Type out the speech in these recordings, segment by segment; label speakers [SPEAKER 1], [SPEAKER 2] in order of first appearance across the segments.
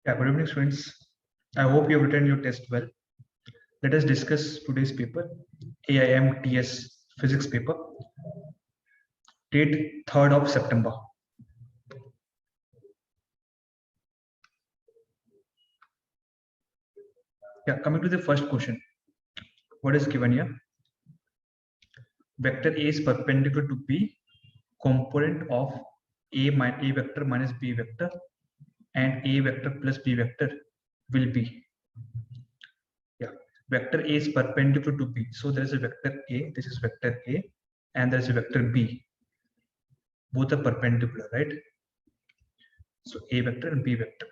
[SPEAKER 1] Yeah, good evening, students. I hope you have written your test well. Let us discuss today's paper, AIMTS physics paper, date 3rd of September. Yeah, coming to the first question. What is given here? Vector A is perpendicular to B, component of A vector minus B vector, and A vector plus B vector will be. Yeah, vector A is perpendicular to B. So there is a vector A, this is vector A, and there is a vector B. Both are perpendicular, right? So A vector and B vector.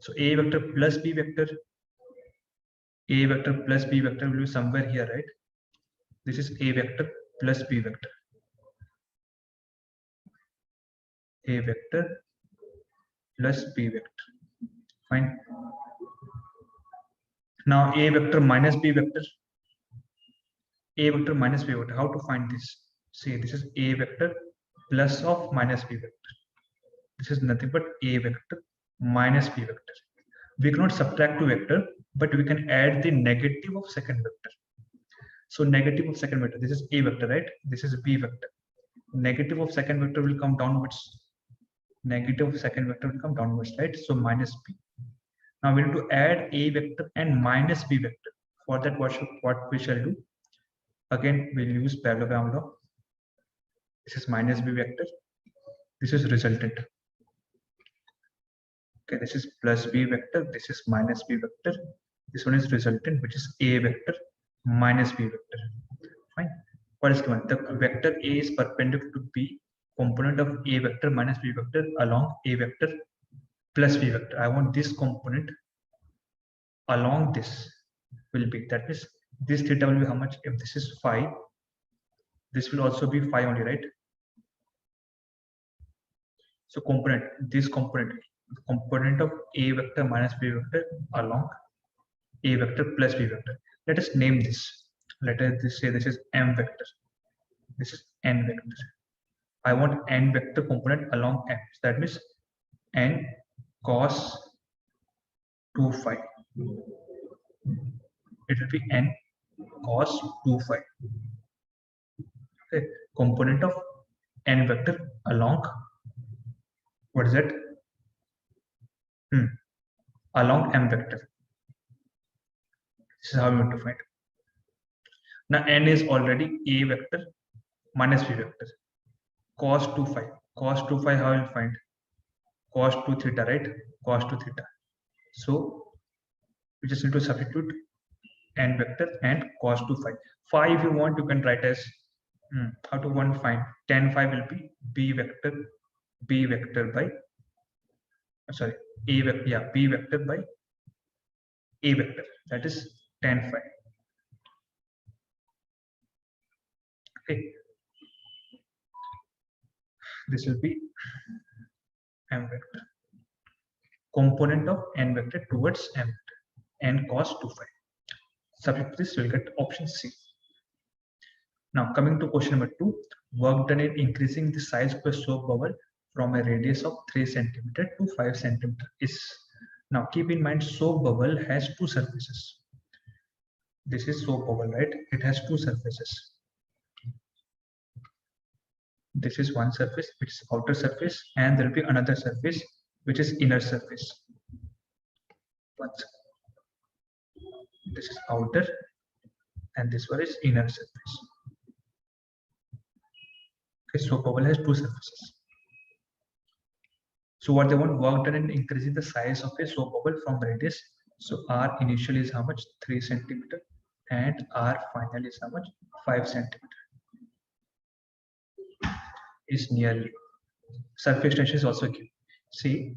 [SPEAKER 1] So A vector plus B vector, A vector plus B vector will be somewhere here, right? This is A vector plus B vector. A vector plus B vector. Fine. Now A vector minus B vector. A vector minus B vector. How to find this? See, this is A vector plus of minus B vector. This is nothing but A vector minus B vector. We cannot subtract two vector, but we can add the negative of second vector. So negative of second vector, this is A vector, right? This is B vector. Negative of second vector will come downwards. Negative of second vector will come downwards, right? So minus B. Now we need to add A vector and minus B vector. For that, what we shall do? Again, we'll use parallelogram law. This is minus B vector. This is resultant. Okay, this is plus B vector. This is minus B vector. This one is resultant, which is A vector minus B vector. Fine. What is given? The vector A is perpendicular to B, component of A vector minus B vector along A vector plus B vector. I want this component along this will be, that is, this theta will be how much? If this is 5, this will also be 5 only, right? So component, this component of A vector minus B vector along A vector plus B vector. Let us name this. Let us say this is M vector. This is N vector. I want N vector component along M. So that means N cos 2 phi. It will be N cos 2 phi. Okay. Component of N vector along, what is that? Along M vector. This is how we want to find. Now N is already A vector minus B vector. Cos 2 phi. Cos 2 phi, how will find? Cos 2 theta, right? Cos 2 theta. So we just need to substitute N vector and cos 2 phi. Phi, if you want, you can write as how to one find. Tan phi will be B vector by A vector, yeah, B vector by A vector. That is tan phi. Okay. This will be M vector. Component of N vector towards M vector. N cos 2 phi. Subject to this, we'll get option C. Now coming to question number 2, work done in increasing the size of a soap bubble from a radius of 3 cm to 5 cm is. Now keep in mind, soap bubble has two surfaces. This is soap bubble, right? It has two surfaces. This is one surface, which is outer surface, and there will be another surface, which is inner surface. This is outer, and this one is inner surface. Okay, soap bubble has two surfaces. So what they want, work done in increasing the size of a soap bubble from radius. So R initial is how much? 3 cm, and R final is how much? 5 cm. Is nearly. Surface tension is also given. See,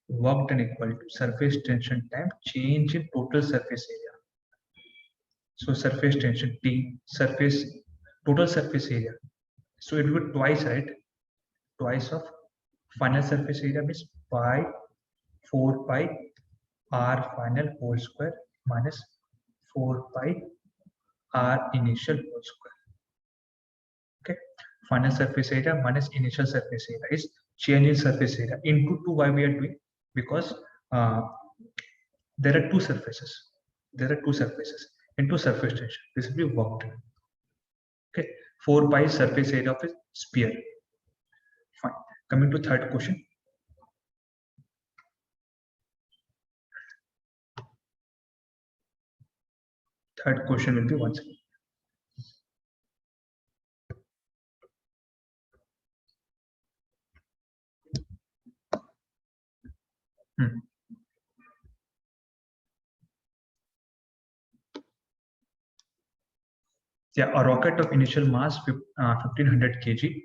[SPEAKER 1] work done equal to surface tension time change in total surface area. So surface tension T, total surface area. So it will be twice, right? Twice of final surface area means pi 4 pi R final whole square minus 4 pi R initial whole square. Okay. Final surface area minus initial surface area is change in surface area into 2. Why we are doing? Because there are two surfaces. There are two surfaces into surface tension. This will be worked. Okay, 4 pi surface area of a sphere. Fine. Coming to third question. Third question will be once again. Yeah, a rocket of initial mass 1500 kg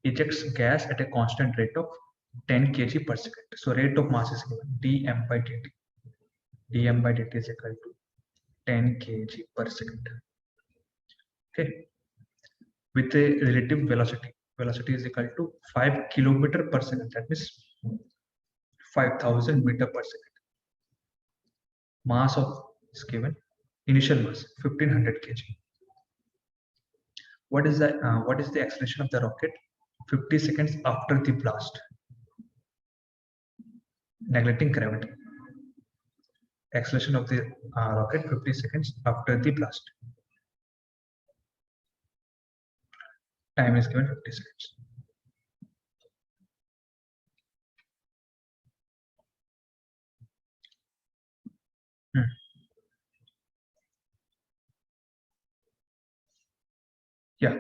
[SPEAKER 1] ejects gas at a constant rate of 10 kg per second. So rate of mass is given dm by dt. dm by dt is equal to 10 kg per second. Okay, with a relative velocity. Velocity is equal to 5 kilometer per second. That means 5000 meter per second. Mass of is given. Initial mass 1500 kg. What is the acceleration of the rocket 50 seconds after the blast? Neglecting gravity. Acceleration of the rocket 50 seconds after the blast. Time is given 50 seconds. Yeah.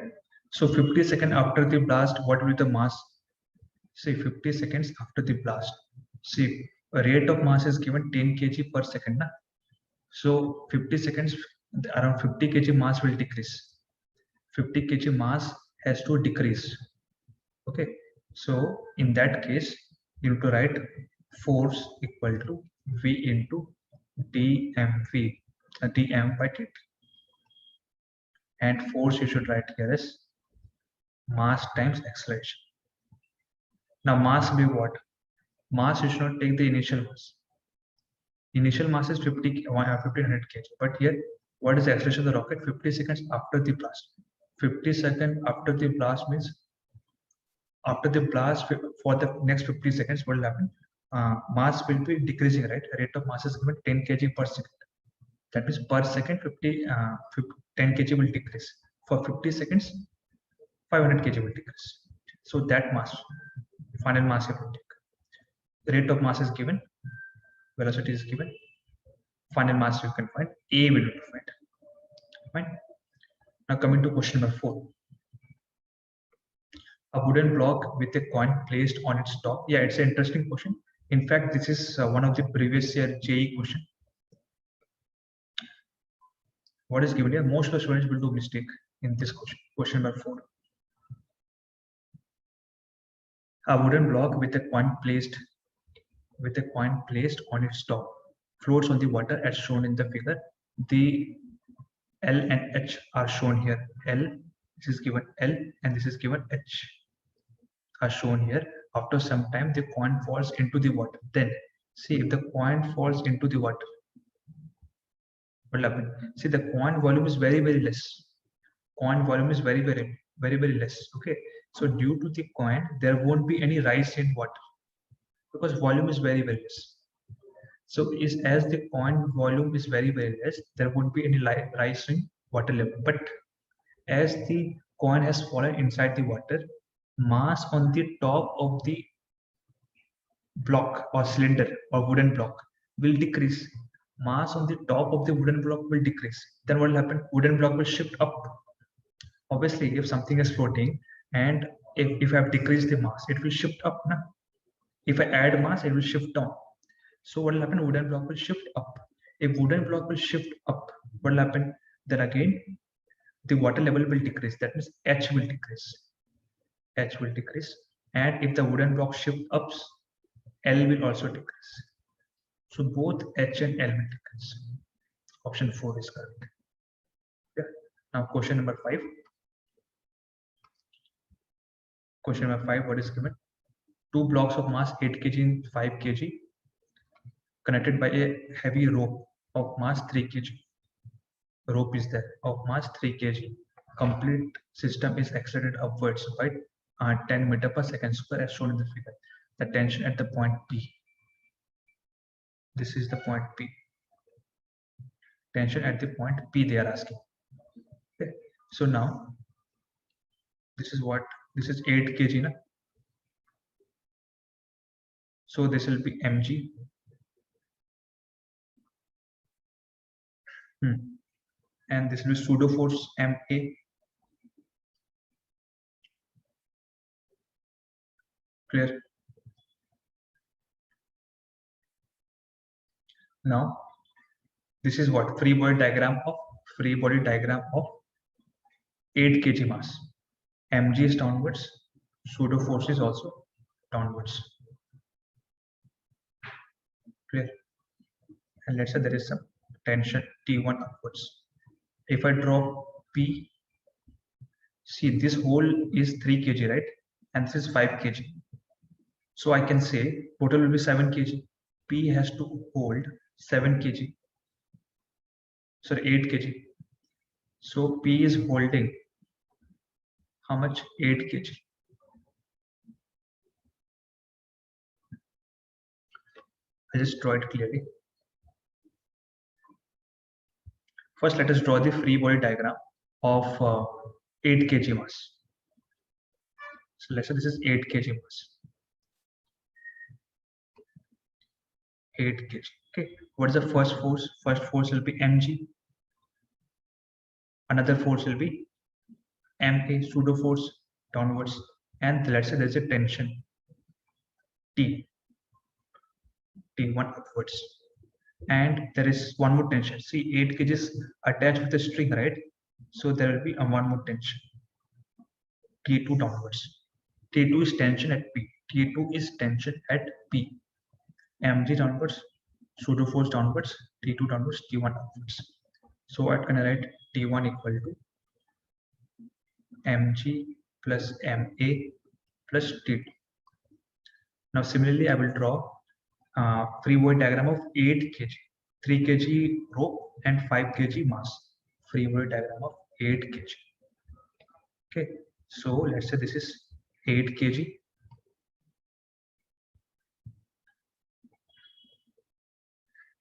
[SPEAKER 1] So 50 seconds after the blast, what will be the mass? Say 50 seconds after the blast. See, a rate of mass is given 10 kg per second. Na? So 50 seconds, around 50 kg mass will decrease. 50 kg mass has to decrease. Okay. So in that case, you have to write force equal to V into dmv, dm by dt. And force you should write here as mass times acceleration. Now mass will be what? Mass you should not take the initial mass. Initial mass is 1500 kg. But here, what is the acceleration of the rocket? 50 seconds after the blast. 50 seconds after the blast means after the blast for the next 50 seconds, what will happen? Mass will be decreasing, right? Rate of mass is given 10 kg per second. That means per second 10 kg will decrease. For 50 seconds, 500 kg will decrease. So that mass, final mass you will take. The rate of mass is given, velocity is given, final mass you can find, A will be find. Fine. Now coming to question number 4. A wooden block with a coin placed on its top. Yeah, it's an interesting question. In fact, this is one of the previous year JE question. What is given here? Most of the students will do mistake in this question. Question number 4. A wooden block with a coin placed on its top floats on the water as shown in the figure. The L and H are shown here. This is given L and this is given H are shown here. After some time, the coin falls into the water. Then, see if the coin falls into the water, what will happen? See, the coin volume is very, very less. Coin volume is very, very, very, very less. Okay. So due to the coin, there won't be any rise in water because volume is very, very less. So as the coin volume is very, very less, there won't be any rise in water level. But as the coin has fallen inside the water, mass on the top of the block or cylinder or wooden block will decrease. Mass on the top of the wooden block will decrease. Then what will happen? Wooden block will shift up. Obviously, if something is floating and if I have decreased the mass, it will shift up. Na? If I add mass, it will shift down. So what will happen? Wooden block will shift up. If wooden block will shift up, what will happen? Then again, the water level will decrease. That means H will decrease. H will decrease. And if the wooden block shift ups, L will also decrease. So both H and L will decrease. Option 4 is correct. Yeah. Now question number 5. Question number 5, what is given? 2 blocks of mass 8 kg and 5 kg connected by a heavy rope of mass 3 kg. Rope is there of mass 3 kg. Complete system is accelerated upwards by 10 meter per second square as shown in the figure. the tension at the point P. This is the point P. Tension at the point P they are asking. Okay. So now this is 8 kg na? So this will be mg. And this will be pseudo force ma. Clear? Now this is what free body diagram of 8 kg mass. Mg is downwards, pseudo force is also downwards. Clear? And let's say there is some tension T1 upwards. If I draw P, see this hole is 3 kg, right? And this is 5 kg. So I can say total will be 7 kg. P has to hold 7 kg. Sorry, 8 kg. So P is holding how much? 8 kg. I'll just draw it clearly. First, let us draw the free body diagram of 8 kg mass. So let's say this is 8 kg mass. 8 kg. Okay. What is the first force? First force will be mg. Another force will be ma, pseudo force downwards. And let's say there's a tension T. T1 upwards. And there is one more tension. See, 8 kg is attached with a string, right? So there will be a one more tension. T2 downwards. T2 is tension at P. T2 is tension at P. Mg downwards, pseudo force downwards, T2 downwards, T1 upwards. So I can write T1 equal to Mg plus Ma plus T2. Now similarly, I will draw free body diagram of 8 kg, 3 kg rope and 5 kg mass. Free body diagram of 8 kg. Okay, so let's say this is 8 kg.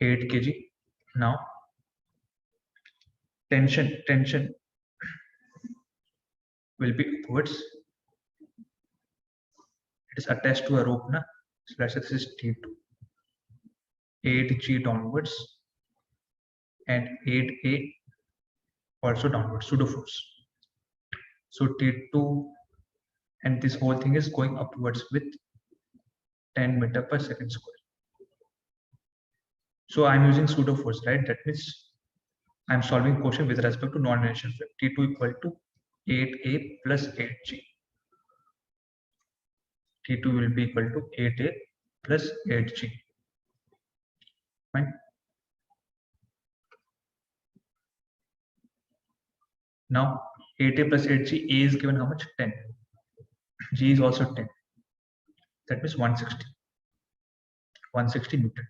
[SPEAKER 1] 8 kg. Now tension will be upwards. It is attached to a rope, na? So let's say this is T2. 8G downwards and 8A also downwards, pseudo force. So T2 and this whole thing is going upwards with 10 meter per second square. So I'm using pseudo force, right? That means I'm solving question with respect to non-inertial field. T2 equal to 8A plus 8G. T2 will be equal to 8A plus 8G. Fine. Now 8A plus 8G, A is given how much? 10. G is also 10. That means 160. 160 Newton.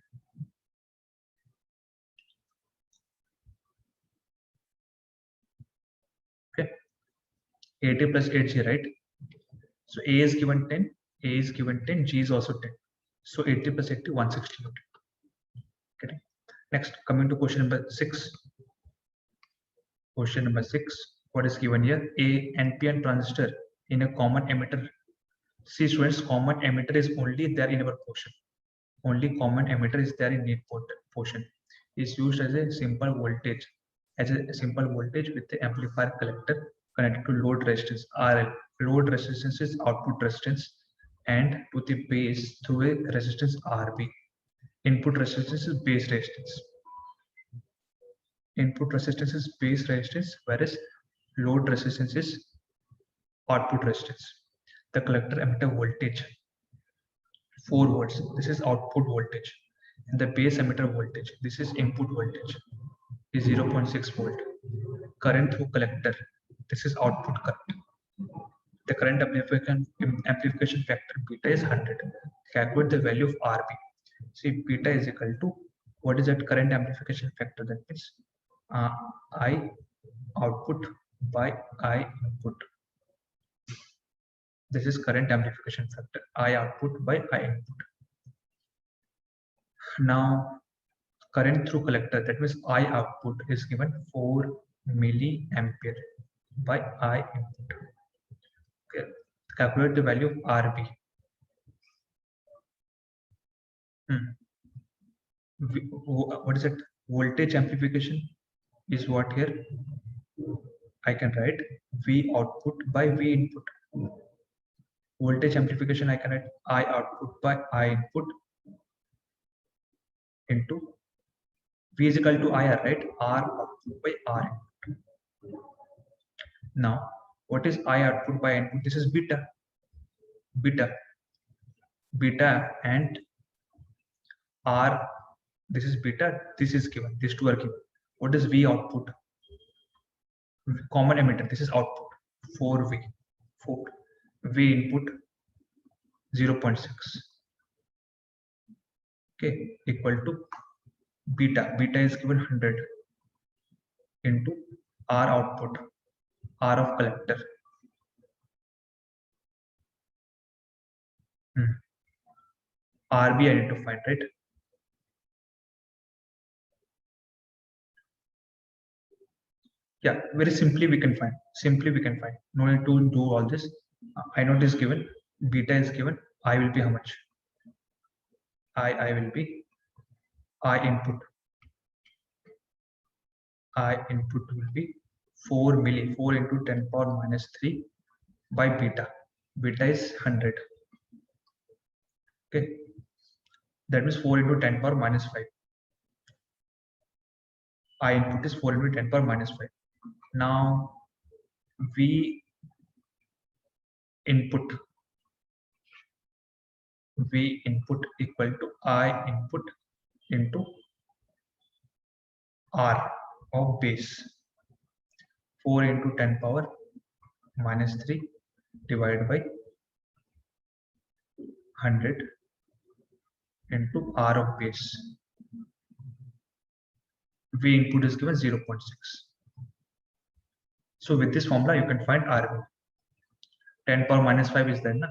[SPEAKER 1] Okay. 8A plus 8G, right? So A is given 10, A is given 10, G is also 10. So 80 plus 80, 160 Newton. Okay. Next, coming to question number 6. Question number 6. What is given here? A NPN transistor in a common emitter. See students, common emitter is only there in our portion. Only common emitter is there in need portion. Is used as a simple voltage. As a simple voltage with the amplifier collector connected to load resistance RL. Load resistance is output resistance and to the base through a resistance RB. Input resistance is base resistance. Input resistance is base resistance, whereas load resistance is output resistance. The collector emitter voltage 4 volts. This is output voltage. And the base emitter voltage, this is input voltage, is 0.6 volt. Current through collector, this is output current. The current amplification factor beta is 100. Calculate the value of RB. See, beta is equal to, what is that current amplification factor? That means I output by I input. This is current amplification factor, I output by I input. Now current through collector, that means I output is given 4 milliampere by I input. Okay. Calculate the value of RB. What is it? Voltage amplification is what here? I can write V output by V input. Voltage amplification, I can write I output by I input into V is equal to IR, right? R output by R input. Now, what is I output by input? This is beta. Beta and R, this is beta, this is given, these two are given. What is V output? Common emitter, this is output, 4V, 4. V input, 0.6. Okay, equal to beta. Beta is given 100 into R output, R of collector. RB I need to find, right? Yeah, very simply we can find. No need to do all this. I know this given. Beta is given. I will be how much? I will be I input. I input will be 4 milli. 4 into 10 power minus 3 by beta. Beta is 100. Okay. That means 4 into 10 power minus 5. I input is 4 into 10 power minus 5. Now V input equal to I input into R of base. 4 into 10 power minus 3 divided by 100 into R of base. V input is given 0.6. So with this formula, you can find RB. 10 power minus 5 is there, na?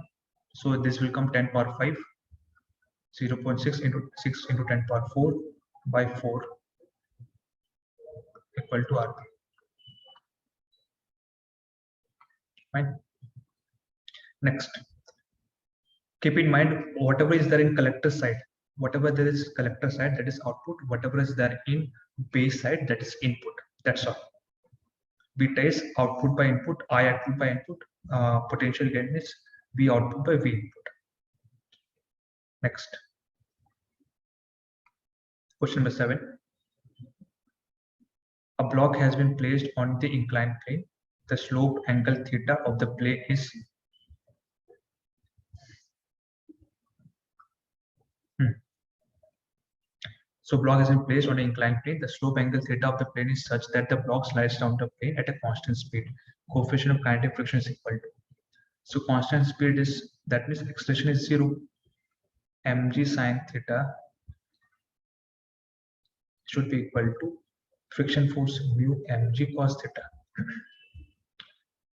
[SPEAKER 1] So this will come 10 power 5, 0.6 into 6 into 10 power 4 by 4 equal to RB. Fine. Next, keep in mind whatever is there in collector side, whatever there is collector side, that is output. Whatever is there in base side, that is input. That's all. Beta is output by input, I output by input, potential gain is V output by V input. Next, question number 7. A block has been placed on the inclined plane. The slope angle theta of the plane is So block has been placed on an inclined plane. The slope angle theta of the plane is such that the block slides down the plane at a constant speed. Coefficient of kinetic friction is equal to. So constant speed is, that means acceleration is 0. mg sine theta should be equal to friction force mu mg cos theta.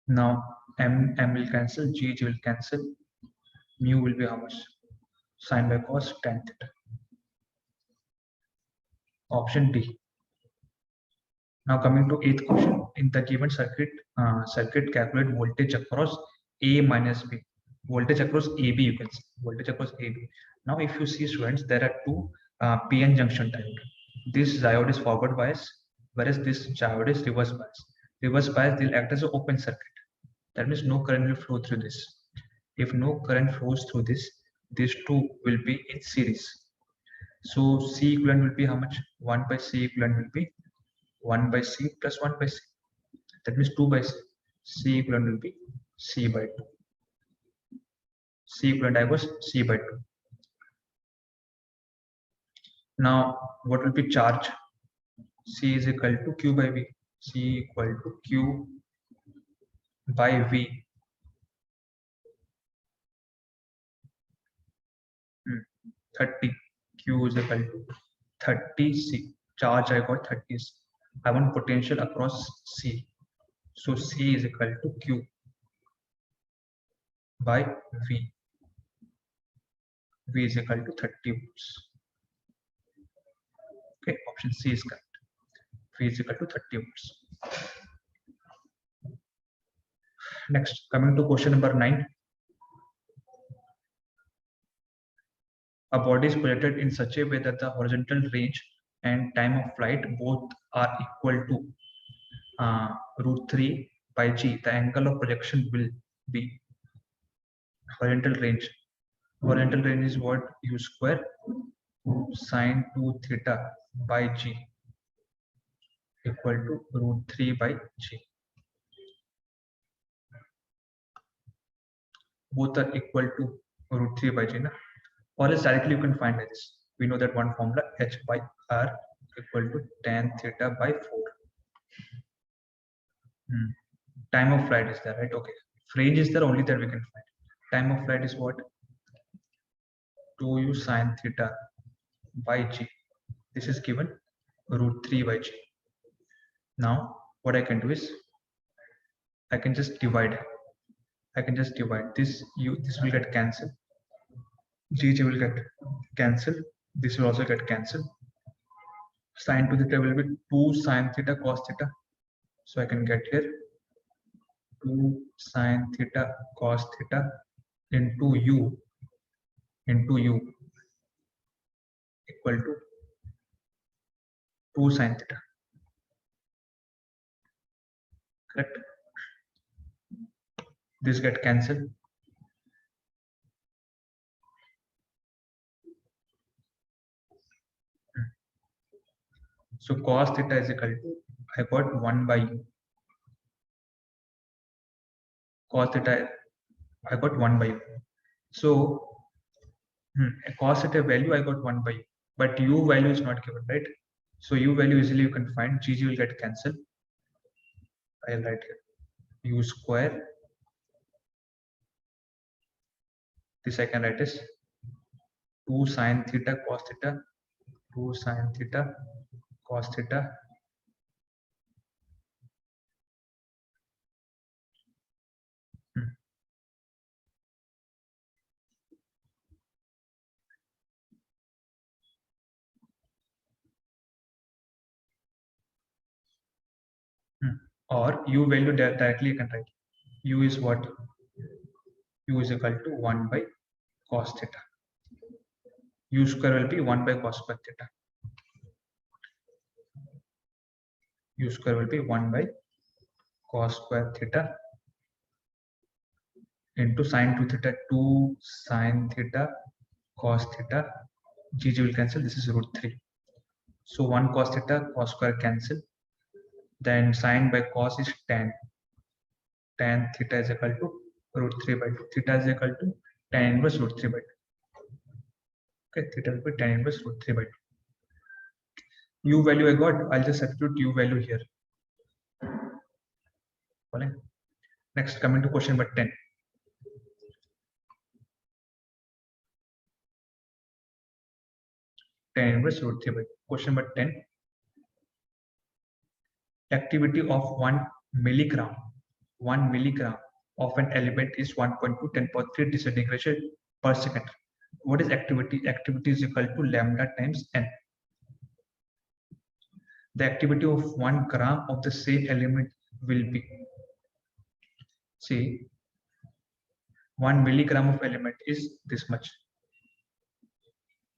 [SPEAKER 1] Now m will cancel, g will cancel. Mu will be how much? Sine by cos tan theta. Option D. Now coming to 8th question, in the given circuit, calculate voltage across A minus B. Voltage across AB, you can see voltage across AB. Now if you see, students, there are two PN junction diode. This diode is forward bias, whereas this diode is reverse bias. Reverse bias will act as an open circuit. That means no current will flow through this. If no current flows through this, these two will be in series. So C equivalent will be how much? 1 by C equivalent will be 1 by C plus 1 by C. That means 2 by C. C equivalent will be C by 2. C equivalent I was C by 2. Now, what will be charge? C is equal to Q by V. C equal to Q by V. 30. Q is equal to 30 C. Charge I got 30 C. I want potential across C. So C is equal to Q by V. V is equal to 30 volts. Okay, option C is correct. V is equal to 30 volts. Next, coming to question number 9. A body is projected in such a way that the horizontal range and time of flight both are equal to root 3 by g. The angle of projection will be horizontal range. Horizontal range is what? U square sine 2 theta by g equal to root 3 by g. Both are equal to root 3 by g. Na? Or else directly you can find this. We know that one formula, h by r equal to tan theta by 4. Time of flight is there, right? Okay. Range is there, only that we can find. Time of flight is what? 2u sine theta by g. This is given root 3 by g. Now, what I can do is, I can just divide. I can just divide this. This will get cancelled. G will get cancelled. This will also get cancelled. Sine 2 theta will be 2 sine theta cos theta. So I can get here 2 sine theta cos theta into u equal to 2 sine theta. Correct? This get cancelled. So cos theta is equal to, I got 1 by u. Cos theta, I got 1 by u. So cos theta value I got 1 by u, but u value is not given, right? So u value easily you can find. Gg will get cancelled. I'll write here u square. This I can write as 2 sine theta cos theta, 2 sine theta cos theta or u value directly you can write. U is what? U is equal to 1 by cos theta. U square will be 1 by cos square theta. U square will be 1 by cos square theta into sine 2 theta, 2 sine theta cos theta. Gg will cancel. This is root 3. So 1 cos theta, cos square cancel. Then sine by cos is tan. Tan theta is equal to root 3 by 2. Theta is equal to tan inverse root 3 by 2. Okay, theta will be tan inverse root 3 by 2. U value I got, I'll just substitute U value here. Next, coming to question number 10. Tan inverse root 3 by 2. Question number 10. Activity of 1 milligram of an element is 1.2 10³ disintegration per second. What is activity? Activity is equal to lambda times n. The activity of 1 gram of the same element will be, see, 1 milligram of element is this much.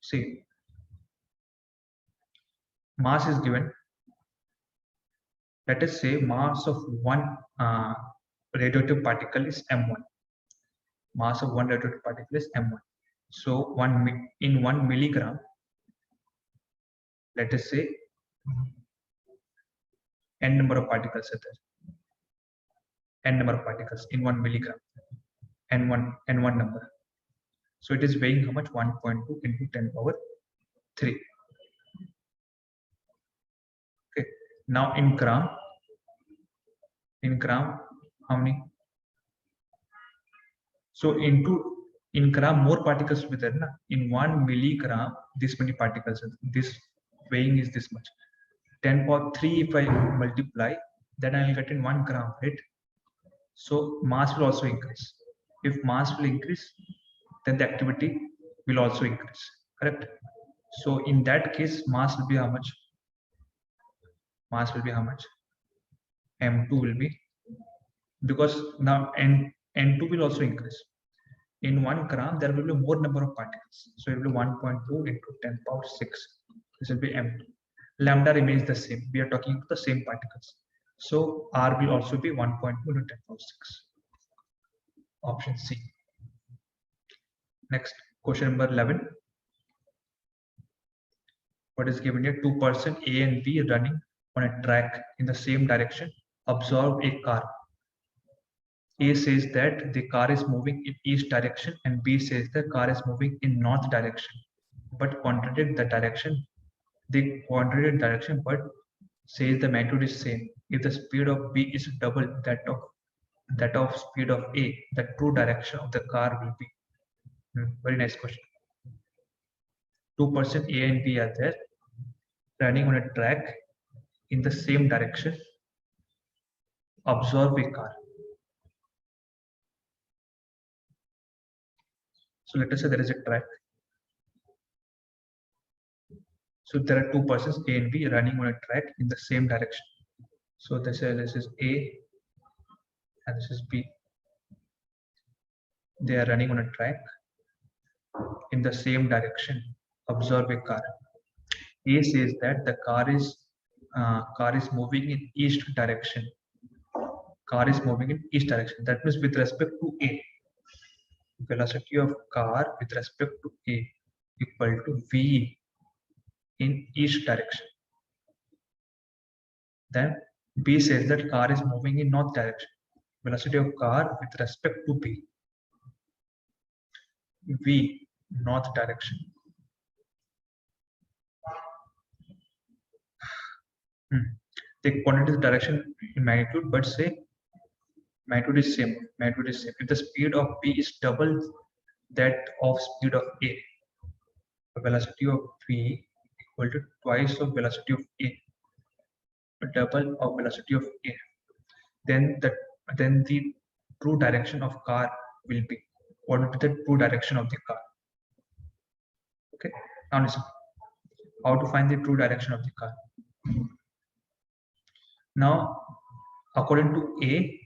[SPEAKER 1] See, mass is given. Let us say mass of one radioactive particle is m1. Mass of one radioactive particle is m1. So in 1 milligram, let us say n number of particles are there. N number of particles in 1 milligram. N1 number. So it is weighing how much? 1.2 into 10 power 3. Okay. Now in gram, how many? So in gram, more particles will be there. Na? In 1 milligram, this many particles. This weighing is this much. 10 power 3 if I multiply, then I will get in 1 gram, right? So mass will also increase. If mass will increase, then the activity will also increase, correct? So in that case, mass will be how much? Mass will be how much? M2 will be, because now N2 will also increase. In 1 gram, there will be more number of particles. So it will be 1.2 into 10 power 6. This will be M2. Lambda remains the same. We are talking about the same particles. So R will also be 1.2 into 10 power 6. Option C. Next, question number 11. What is given here? 2 persons A and B running on a track in the same direction observe a car. A says that the car is moving in east direction and B says the car is moving in north direction, but contradict the direction. They contradict direction but says the magnitude is same. If the speed of B is double that of speed of A, the true direction of the car will be. Very nice question. 2 persons A and B are there running on a track in the same direction. Observe a car. So let us say there is a track. So there are 2 persons A and B running on a track in the same direction. So this is A and this is B. They are running on a track in the same direction. Observe a car. A says that the car is moving in east direction. Car is moving in east direction. That means with respect to A, velocity of car with respect to A equal to V in east direction. Then B says that car is moving in north direction. Velocity of car with respect to B, V north direction. They quantities the direction in magnitude, but say magnitude is same. Magnitude is same. If the speed of B is double that of speed of A, the velocity of V equal to twice of velocity of A, double of velocity of A. Then the true direction of car will be. What will be the true direction of the car? Okay. Now listen. How to find the true direction of the car? Now, according to A,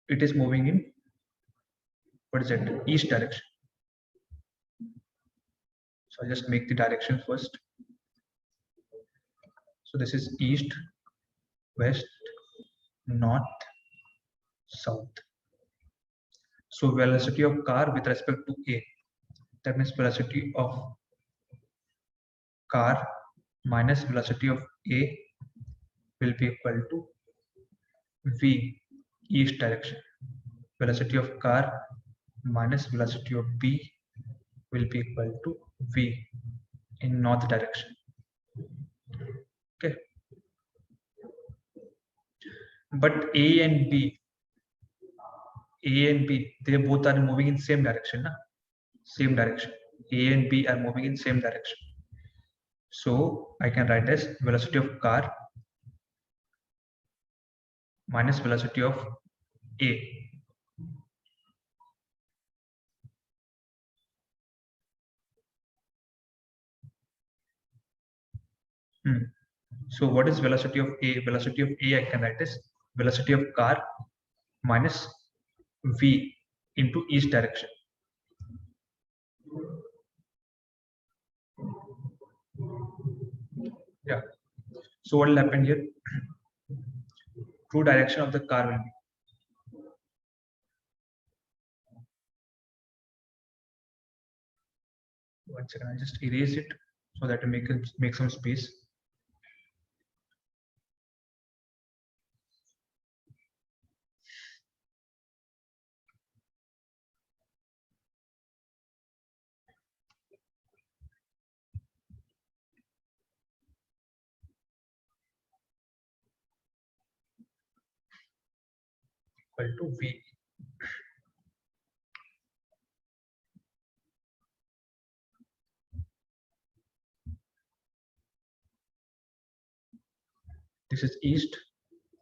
[SPEAKER 1] it is moving in, what is it? East direction. So I'll just make the direction first. So this is east, west, north, south. So velocity of car with respect to A, that means velocity of car minus velocity of A will be equal to V east direction. Velocity of car minus velocity of B will be equal to V in north direction. Okay. But A and B, they both are moving in same direction. Na? Same direction. A and B are moving in same direction. So I can write as velocity of car minus velocity of A. So what is velocity of A? Velocity of A I can write as velocity of car minus V into east direction. Yeah. So what will happen here? True direction of the car will be. One second, I'll just erase it so that we make some space. Equal to V. This is east,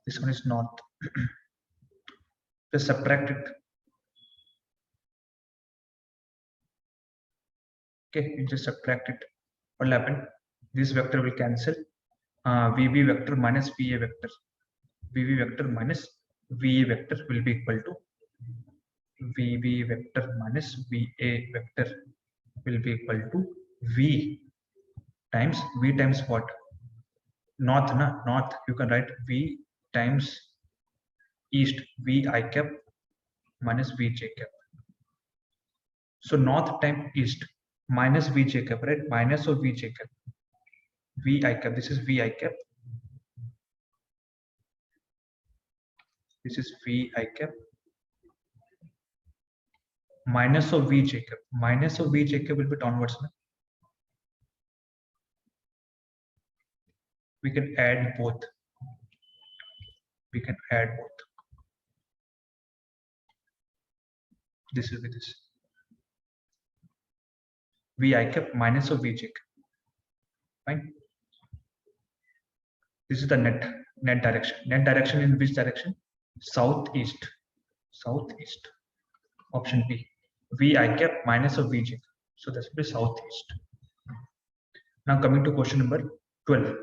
[SPEAKER 1] this one is north. Just subtract it. Okay, you just subtract it. What will happen? This vector will cancel. VB vector minus VA vector. VB vector minus VA vector will be equal to VB vector minus VA vector will be equal to V times what? North, na? North. You can write V times east, V I cap minus V j cap. So north times east minus V j cap, right? Minus of V j cap. V I cap. This is V I cap. This is V I cap. Minus of V j cap. Minus of V j cap will be downwards. Na? We can add both. We can add both. This will be this. V I cap minus of V j cap. Fine. This is the net direction. Net direction in which direction? Southeast. Southeast. Option B. V I cap minus of V j. So this will be southeast. Now coming to question number 12.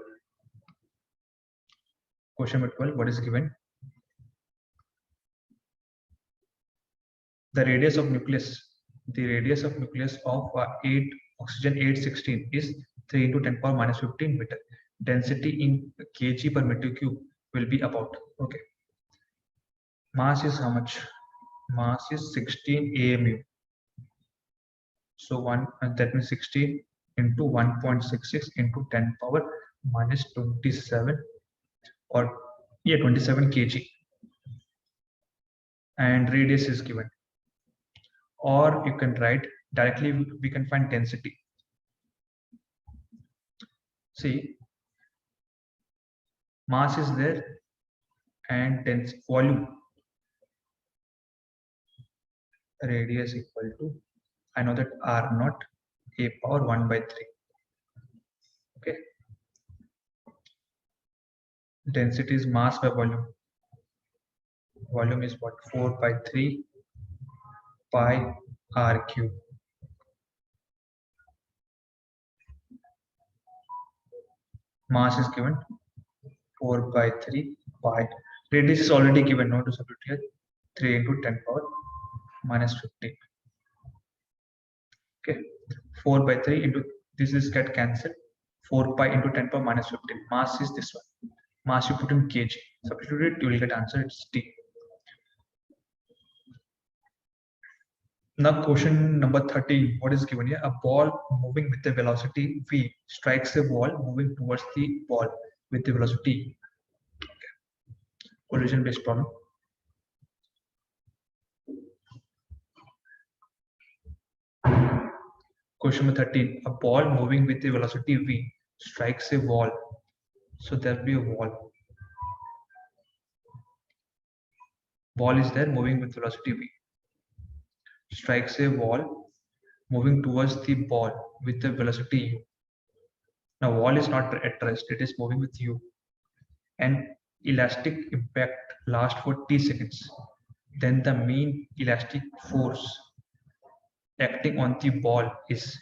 [SPEAKER 1] Question number 12. What is given? The radius of nucleus. The radius of nucleus of oxygen 816 is 3 into 10 power minus 15 meter. Density in kg per meter cube will be about. Okay. Mass is how much? Mass is 16 AMU. So that means 16 into 1.66 into 10 power minus 27 or 27 kg. And radius is given. Or you can write directly, we can find density. See, mass is there and density, volume, radius equal to, I know that R naught A power 1 by 3. Okay. Density is mass by volume. Volume is what? 4 by 3 pi R cube. Mass is given 4 by 3 pi. Radius is already given, no to substitute here. 3 into 10 power minus 15. Okay, 4 by 3 into this is get cancelled. 4 pi into 10 power minus 15. Mass is this one. Mass you put in kg. Substitute it, you will get answer. It's T. Now question number 13. What is given here? A ball moving with the velocity v strikes a ball moving towards the ball with the velocity. Okay. Collision based problem. Question number 13. A ball moving with the velocity v strikes a wall. So there will be a wall. Ball is there moving with velocity v. Strikes a wall moving towards the ball with the velocity u. Now wall is not at rest, it is moving with u. And elastic impact lasts for t seconds. Then the mean elastic force acting on the ball is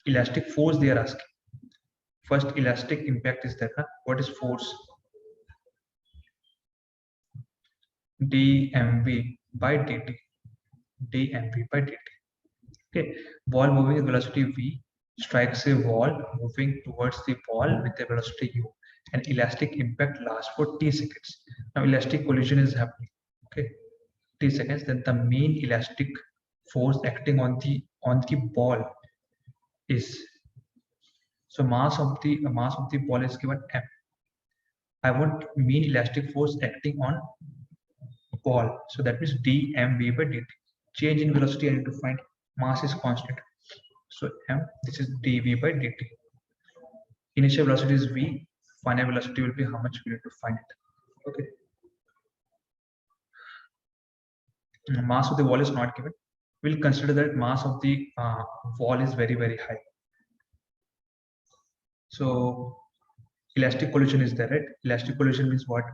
[SPEAKER 1] elastic force they are asking. First elastic impact is there. What is force? dmv by dt. dmv by dt. Okay, ball moving with velocity v strikes a wall moving towards the ball with a velocity u, and elastic impact lasts for t seconds. Now elastic collision is happening. Okay, t seconds. Then the mean elastic force acting on the ball is, so mass of the ball is given m. I want mean elastic force acting on ball, so that means dmv by dt. Change in velocity I need to find. Mass is constant, so m, this is dv by dt. Initial velocity is v, final velocity will be how much we need to find it. Okay, mass of the wall is not given. We'll consider that mass of the wall is very, very high. So elastic collision is there, right? Elastic collision means what?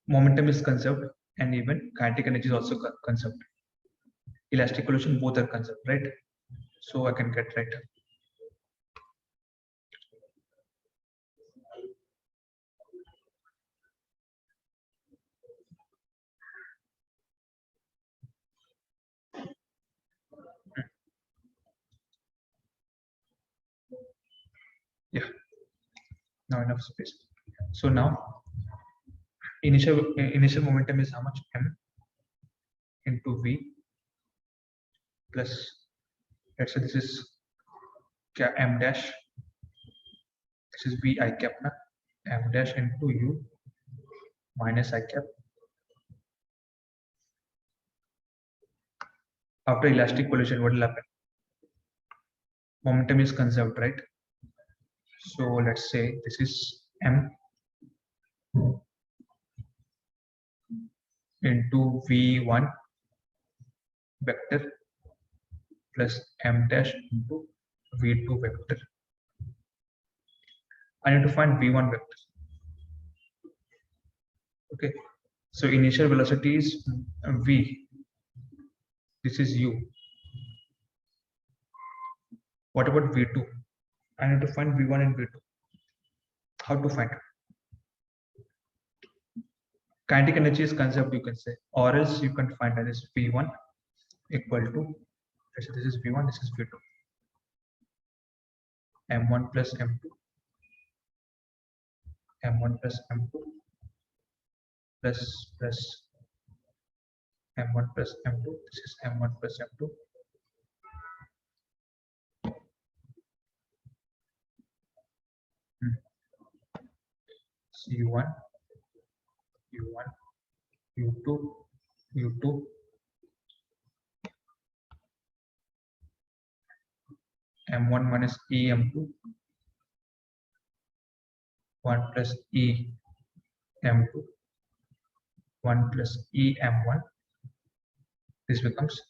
[SPEAKER 1] Momentum is conserved and even kinetic energy is also conserved. elastic collision, both are conserved, right? So I can get right. Yeah, now enough space. So now initial momentum is how much? M into V plus, let's say this is M dash, this is V I cap na, M dash into U minus I cap. After elastic collision, what will happen? Momentum is conserved, right? So let's say this is M into V1 vector plus M dash into V2 vector. I need to find V1 vector. Okay, so initial velocity is V. This is U. What about V2? I need to find V1 and V2. How to find? Kinetic energy is conserved, you can say, or else you can find that is V1 equal to, let's say this is V1, this is V2. M1 plus M2, M1 plus M2 plus M1 plus M2. This is M1 plus M2. U1, U1, U2, U2, M1 minus E M2, 1 plus E M2, 1 plus E M1. This becomes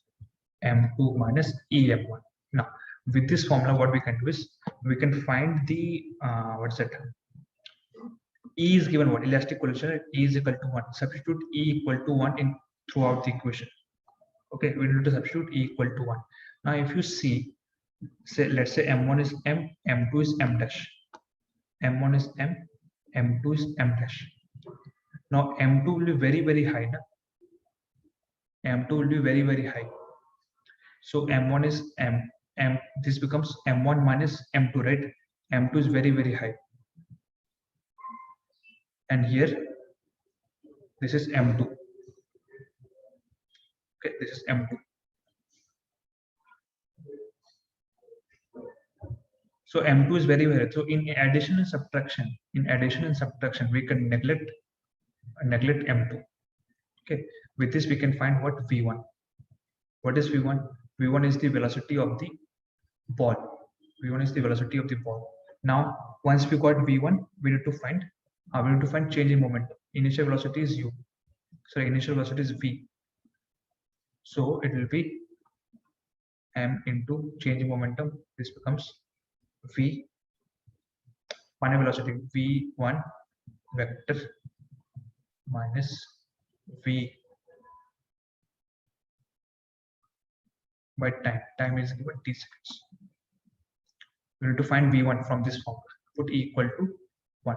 [SPEAKER 1] M2 minus E M1. Now, with this formula, what we can do is we can find the what's that? E is given what? Elastic collision. E is equal to 1. Substitute E equal to 1 in throughout the equation. Okay, we need to substitute E equal to 1. Now, if you see, say let's say M1 is M, M2 is M dash. M1 is M, M2 is M dash. Now M2 will be very, very high. Na? M2 will be very, very high. So M1 is M, this becomes M1 minus M2, right? M2 is very, very high. And here, this is M2. Okay, this is M2. So M2 is very, very high. So in addition and subtraction, we can neglect M2. Okay, with this we can find what? V1. What is V1? V1 is the velocity of the ball. V1 is the velocity of the ball. Now, once we got V1, we need to find change in momentum. Initial velocity is U. So initial velocity is V. So it will be M into change in momentum. This becomes V. Final velocity V1 vector minus V by time. Time is given t seconds. We need to find V1 from this formula. Put E equal to 1.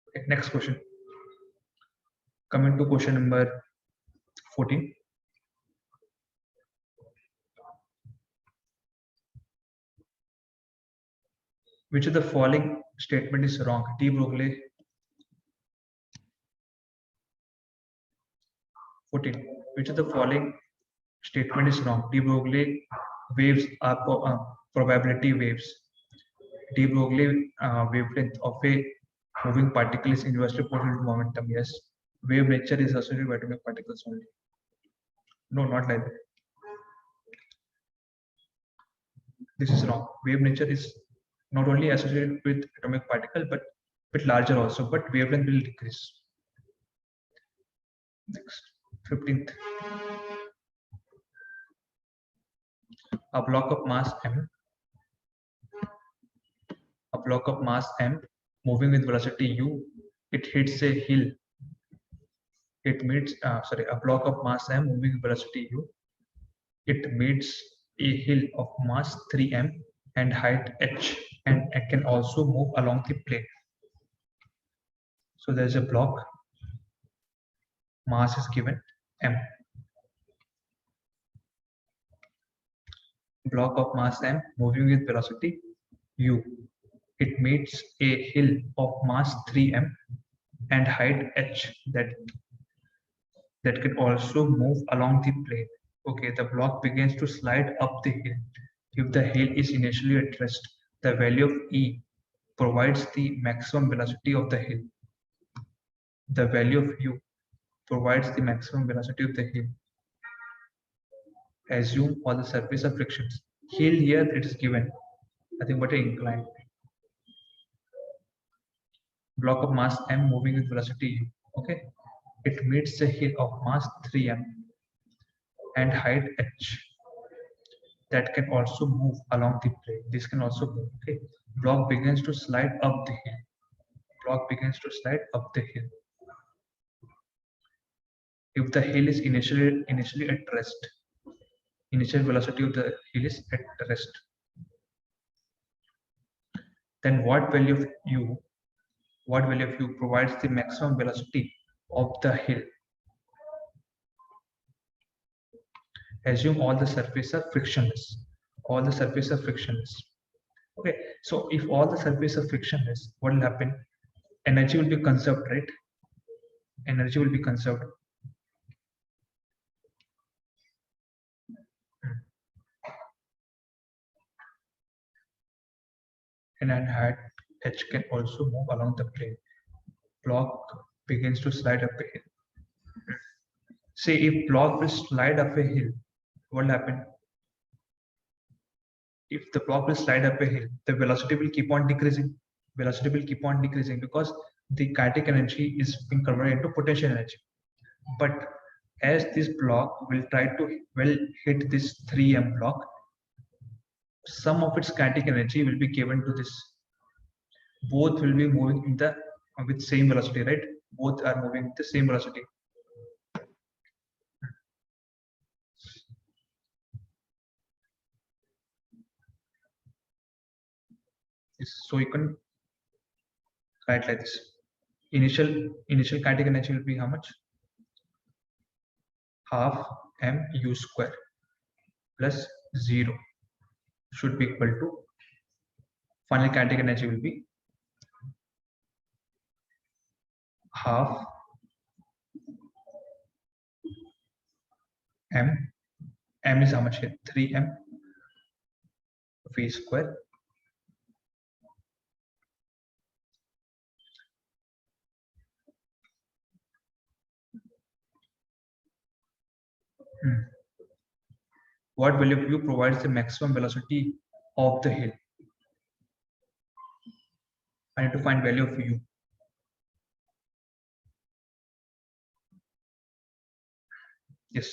[SPEAKER 1] Okay, next question. Coming to question number 14. Which of the following statement is wrong? De Broglie. 14. Which of the following statement is wrong? De Broglie waves are probability waves. De Broglie wavelength of a moving particle is inversely proportional to momentum. Yes. Wave nature is associated with atomic particles only. No, not like that. This is wrong. Wave nature is not only associated with atomic particle but bit larger also, but wavelength will decrease. Next, 15th. A block of mass m, moving with velocity u, it hits a hill it meets a block of mass m moving with velocity u. It meets a hill of mass 3m and height h, and it can also move along the plane. So there's a block, mass is given m, block of mass m moving with velocity u. It meets a hill of mass 3m and height h that can also move along the plane. Okay, the block begins to slide up the hill. If the hill is initially at rest, the value of E provides the maximum velocity of the hill. The value of U provides the maximum velocity of the hill. Assume all the surface of frictions. Hill here it is given, nothing but an incline. Block of mass m moving with velocity u. Okay, it meets the hill of mass 3m and height h that can also move along the plane. This can also move. Okay, block begins to slide up the hill. Block begins to slide up the hill. If the hill is initially at rest, initial velocity of the hill is at rest, then what value of u provides the maximum velocity of the hill? Assume all the surfaces are frictionless. All the surfaces are frictionless. Okay, so if all the surfaces are frictionless, what will happen? Energy will be conserved, right? Energy will be conserved. And height h can also move along the plane. Block begins to slide up a hill. Say if block will slide up a hill, what will happen? If the block will slide up a hill, the velocity will keep on decreasing. Velocity will keep on decreasing because the kinetic energy is being converted into potential energy. But as this block will try to hit this 3m block, some of its kinetic energy will be given to this. Both will be moving in the with same velocity, right? Both are moving with the same velocity. So you can write like this. Initial kinetic energy will be how much? Half m u square plus 0 should be equal to, final kinetic energy will be half m is how much here? 3m v square What value of u provides the maximum velocity of the hill? I need to find value of u. Yes.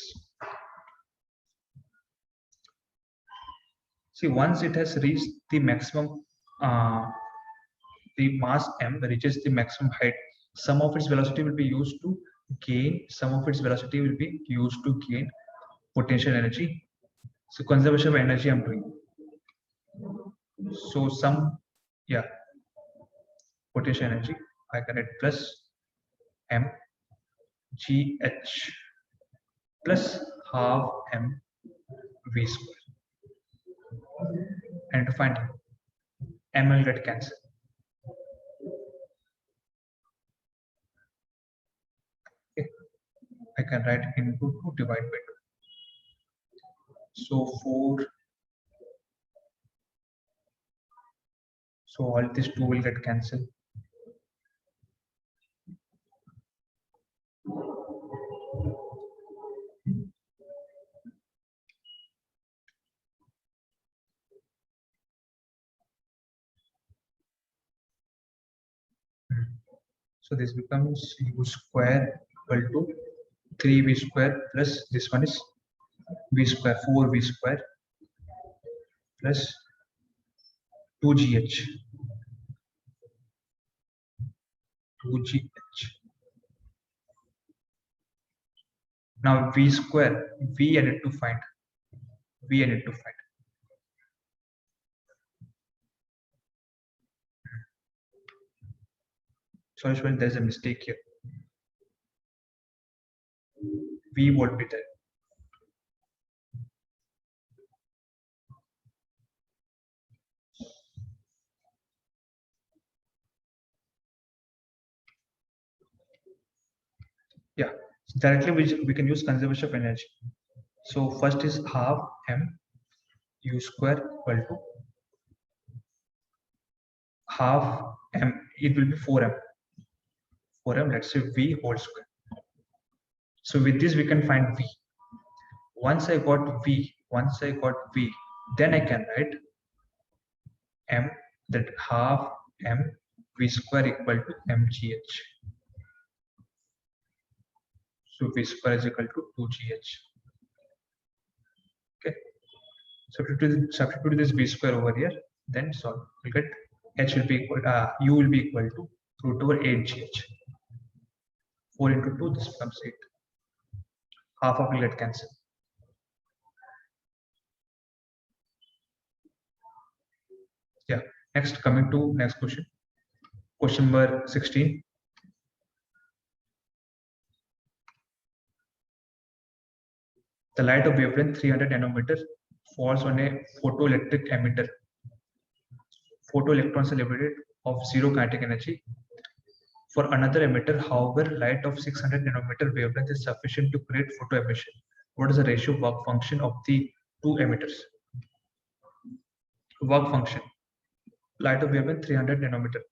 [SPEAKER 1] See, once it has reached the maximum, the mass m reaches the maximum height, some of its velocity will be used to gain, some of its velocity will be used to gain potential energy. So conservation of energy I'm doing. So some, yeah, potential energy, I can write plus m g h plus half m v square. And to find m will get cancelled. Okay. I can write into 2 divided by 2. So 4. So all these 2 will get cancelled. So this becomes u square equal to 3v square plus this one is v square, 4v square plus 2gh. 2gh Now V square, V I need to find. V I need to find. Sorry, there's a mistake here. V won't be there. Yeah, so directly we can use conservation of energy. So first is half m u square equal to half m. It will be 4m. 4m. Let's say v whole square. So with this we can find v. Once I got v, then I can write m, that half m v square equal to mgh. So v square is equal to 2gh. Okay. Substitute this v square over here, then solve. We get h will be equal, u will be equal to root over 8gh. 4 into 2, this becomes 8. Half of will get cancelled. Yeah. Next, coming to next question. Question number 16. The light of wavelength 300 nanometer falls on a photoelectric emitter. Photoelectrons are liberated of zero kinetic energy. For another emitter, however, light of 600 nanometer wavelength is sufficient to create photo emission. What is the ratio work function of the two emitters? Work function. Light of wavelength 300 nanometer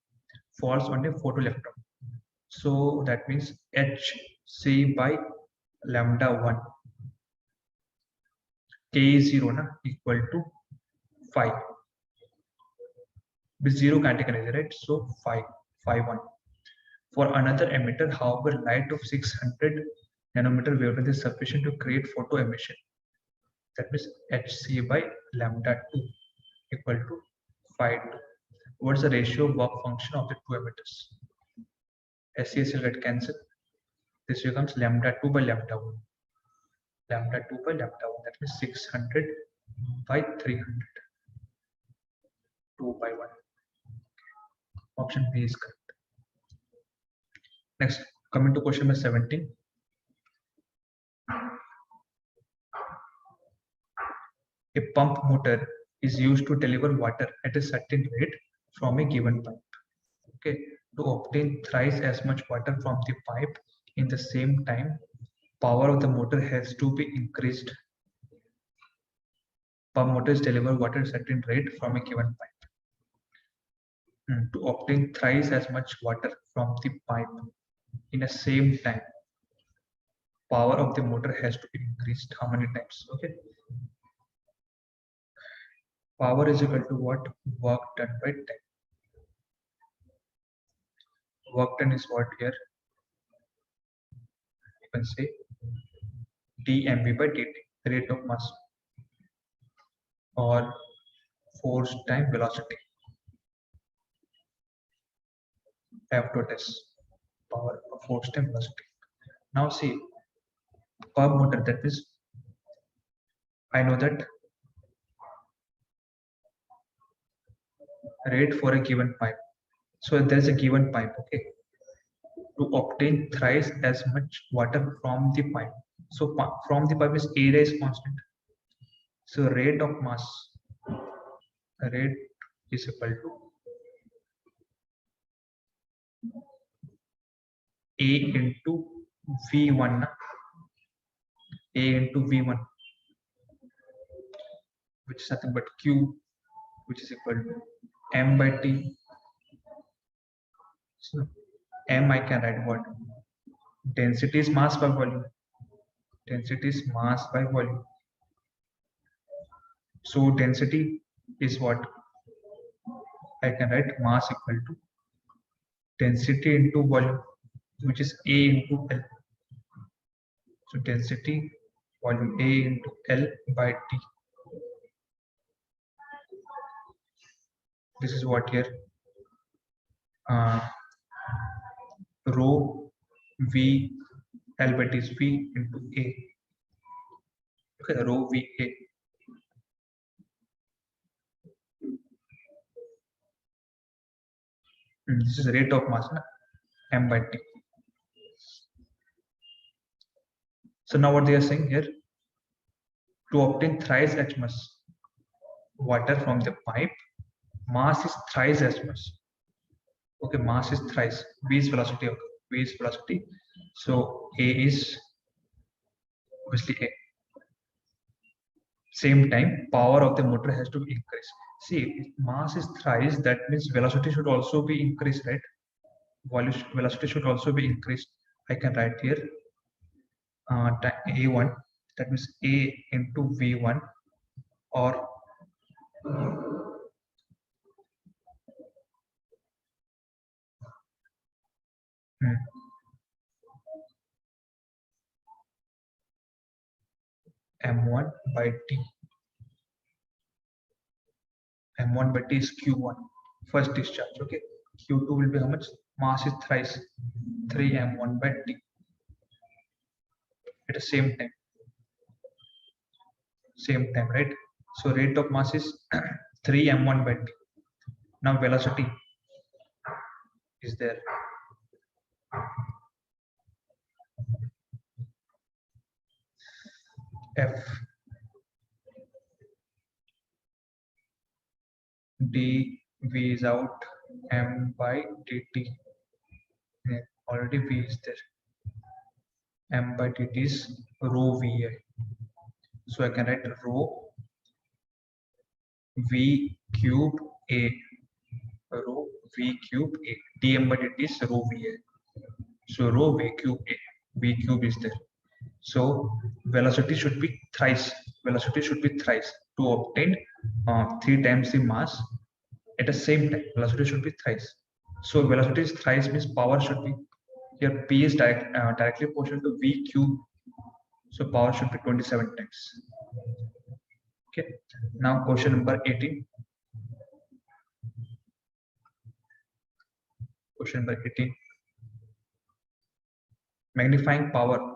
[SPEAKER 1] falls on a photoelectron. So that means hc by lambda 1. K is 0 equal to 5. With zero kinetic energy, right? So 5, 1. For another emitter, however, light of 600 nanometer wavelength is sufficient to create photo emission. That means hc by lambda 2 equal to 5 2. What's the ratio work function of the two emitters? SCS will get cancelled. This becomes lambda 2 by lambda 1. Lambda 2 by lambda 1. That means 600 by 300. 2 by 1. Option B is correct. Next, coming to question number 17. A pump motor is used to deliver water at a certain rate from a given pipe. Okay, to obtain thrice as much water from the pipe in the same time, power of the motor has to be increased. Pump motors deliver water at a certain rate from a given pipe. To obtain thrice as much water from the pipe in the same time, power of the motor has to be increased. How many times? Okay. Power is equal to what? Work done by time. Work done is what here? You can say dmv by dt, rate of mass, or force time velocity. F dot s, power of force time velocity. Now see, per motor, that is, I know that rate for a given pipe. So there is a given pipe, okay. To obtain thrice as much water from the pipe. So from the pipe is area is constant. So rate of mass, rate is equal to A into V1, A into V1, which is nothing but Q, which is equal to M by T. So M I can write what? Density is mass by volume. Density is mass by volume. So density is what? I can write mass equal to density into volume, which is A into L. So density volume A into L by T. This is what here? Rho V L by T is V into A. Okay, rho VA. This is rate of mass, na? M by T. So now what they are saying here, to obtain thrice as much water from the pipe, mass is thrice as much. Okay, mass is thrice. V is velocity. Okay. V is velocity. So A is obviously A. Same time, power of the motor has to be increased. See, if mass is thrice, that means velocity should also be increased, right? Velocity should also be increased. I can write here A1, that means A into V1, or M1 by T. M1 by T is Q1, first discharge. Okay, Q2 will be how much? Mass is thrice, 3M1 by T. At the same time, right? So rate of mass is 3M1 by T. Now velocity is there. F d V is out, M by dt. Yeah, already V is there. M by dt is rho VA. So I can write rho V cube A. Rho V cube A. dm by dt is rho VA. So rho V cube A. V cube is there. So velocity should be thrice. Velocity should be thrice to obtain 3 times the mass at the same time. Velocity should be thrice. So velocity is thrice means power should be here. P is directly proportional to V cube. So power should be 27 times. Okay. Now question number 18. Question number 18. Magnifying power.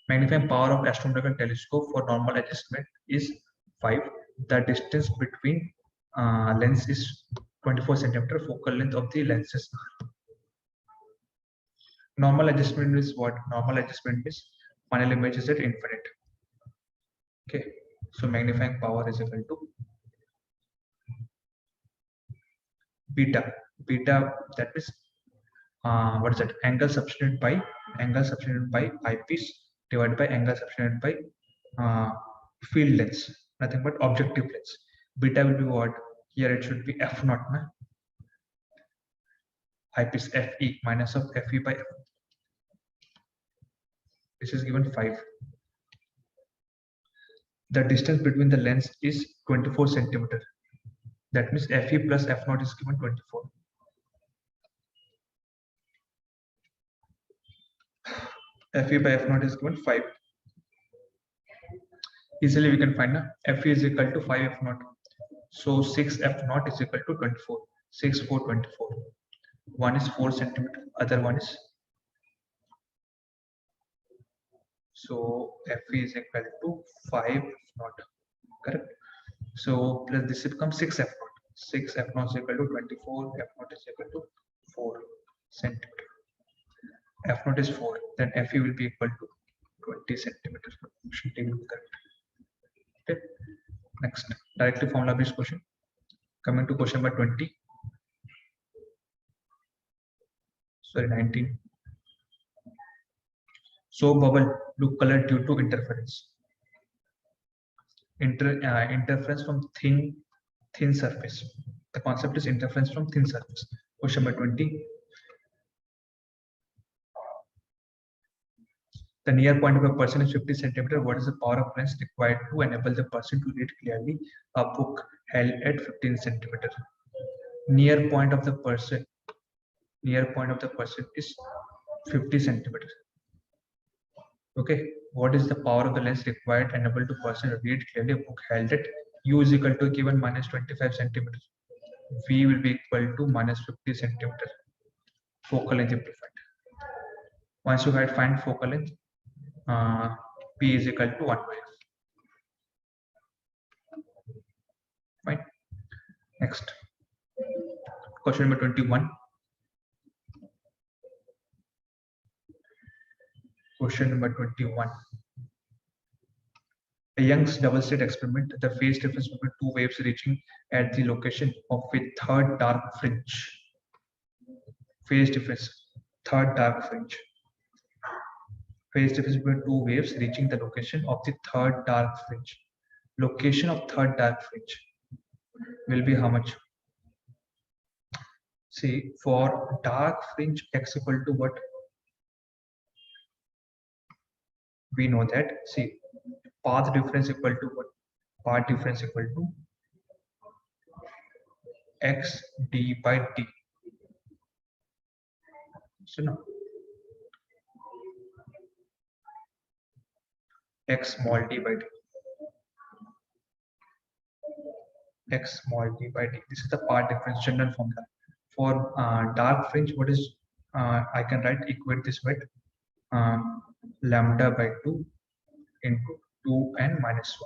[SPEAKER 1] Magnifying power of astronomical telescope for normal adjustment is 5. The distance between lens is 24 centimeter. Focal length of the lenses are. Normal adjustment is what? Normal adjustment is final image is at infinite. Okay. So magnifying power is equal to beta. Beta, that is what is that? Angle substituted by eyepiece divided by angle substituted by field length, nothing but objective length. Beta will be what? Here it should be f naught, na? Eyepiece fe minus of fe by f. This is given 5. The distance between the lens is 24 centimeter. That means fe plus f naught is given 24. Fe by f naught is given 5. Easily we can find fe is equal to 5 f naught. So 6 f naught is equal to 24. 6 4 24. One is 4 centimeter, other one is. So fe is equal to 5 f naught. Correct. So plus this becomes 6 f naught. 6 f naught is equal to 24. F naught is equal to 4 centimeter. F naught is 4. Then fe will be equal to 20 centimeter. Should be correct. Okay. Next, directly formula based question. Coming to question number 20. Sorry, 19. So bubble blue color due to interference. Interference from thin surface. The concept is interference from thin surface. Question number 20. The near point of a person is 50 centimeter. What is the power of lens required to enable the person to read clearly a book held at 15 centimeter? Near point of the person is 50 centimeter. Okay, what is the power of the lens required to enable the person to read clearly a book held at U is equal to given minus 25 centimeters. V will be equal to minus 50 centimeter. Focal length amplified. Once you had find focal length, P is equal to 1 by F. Fine. Next, question number 21. Question number 21. A Young's double-slit experiment, the phase difference between two waves reaching at the location of a third dark fringe. Phase difference, third dark fringe. Phase difference between two waves reaching the location of the third dark fringe. Location of third dark fringe will be how much? See, for dark fringe, x equal to what? We know that. See, path difference equal to what? Path difference equal to x d by d. So now, x small d by d. X small d by d. This is the path difference general formula. For dark fringe, what is I can equate this with lambda by 2 into 2n minus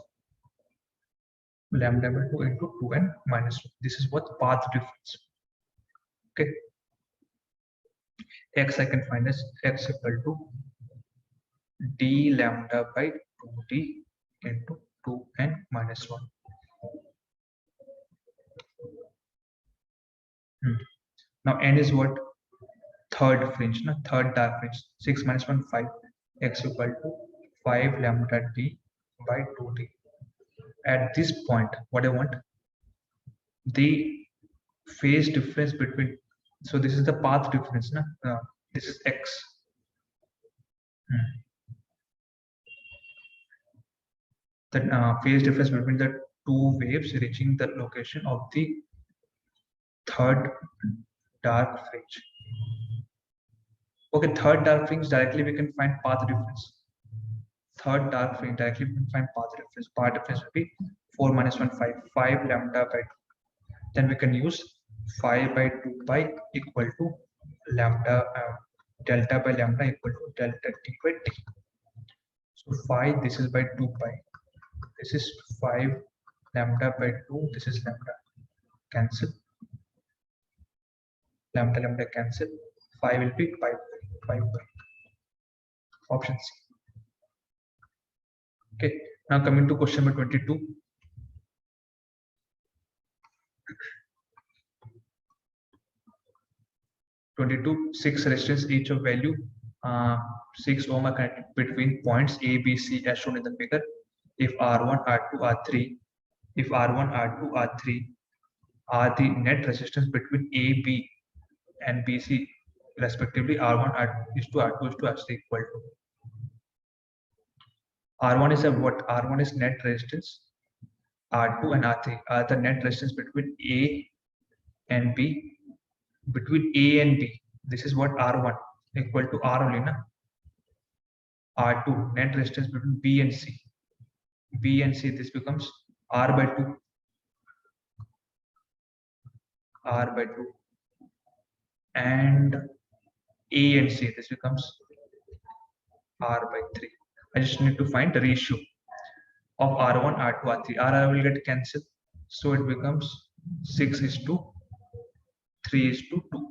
[SPEAKER 1] 1. Lambda by 2 into 2n minus 1. This is what path difference. Okay. X I can find as x equal to d lambda by 2d into 2n minus 1. Now n is what? Third fringe, no? Third dark fringe. 6 minus 1, 5. X equal to 5 lambda d by 2d. At this point, what I want? The phase difference between, so this is the path difference, no? This is x. The phase difference between the two waves reaching the location of the third dark fringe. Okay, third dark fringe, directly we can find path difference. Third dark fringe, directly we can find path difference. Path difference will be 4 minus 1, 5. 5 lambda by 2. Then we can use 5 by 2 pi equal to lambda, delta by lambda equal to delta t by t. So 5, this is by 2 pi. This is 5 lambda by 2. This is lambda. Cancel. Lambda, lambda cancel. 5 will be 5 pi. Option C. Okay. Now coming to question number 22. Six resistors each of value 6 ohm are connected between points A, B, C as shown in the figure. If R1, R2, R3, if R1, R2, R3 are the net resistance between A, B and B, C respectively, R1, R2 is to R2 is to R3 equal to. R1 is a what? R1 is net resistance. R2 and R3 are the net resistance between A and B. Between A and B, this is what R1 equal to R only, na? R2 net resistance between B and C. B and C, this becomes R by 2. R by 2. And A and C, this becomes R by 3. I just need to find the ratio of R1, R2, R3. R will get cancelled. So it becomes 6 is to 3 is to 2.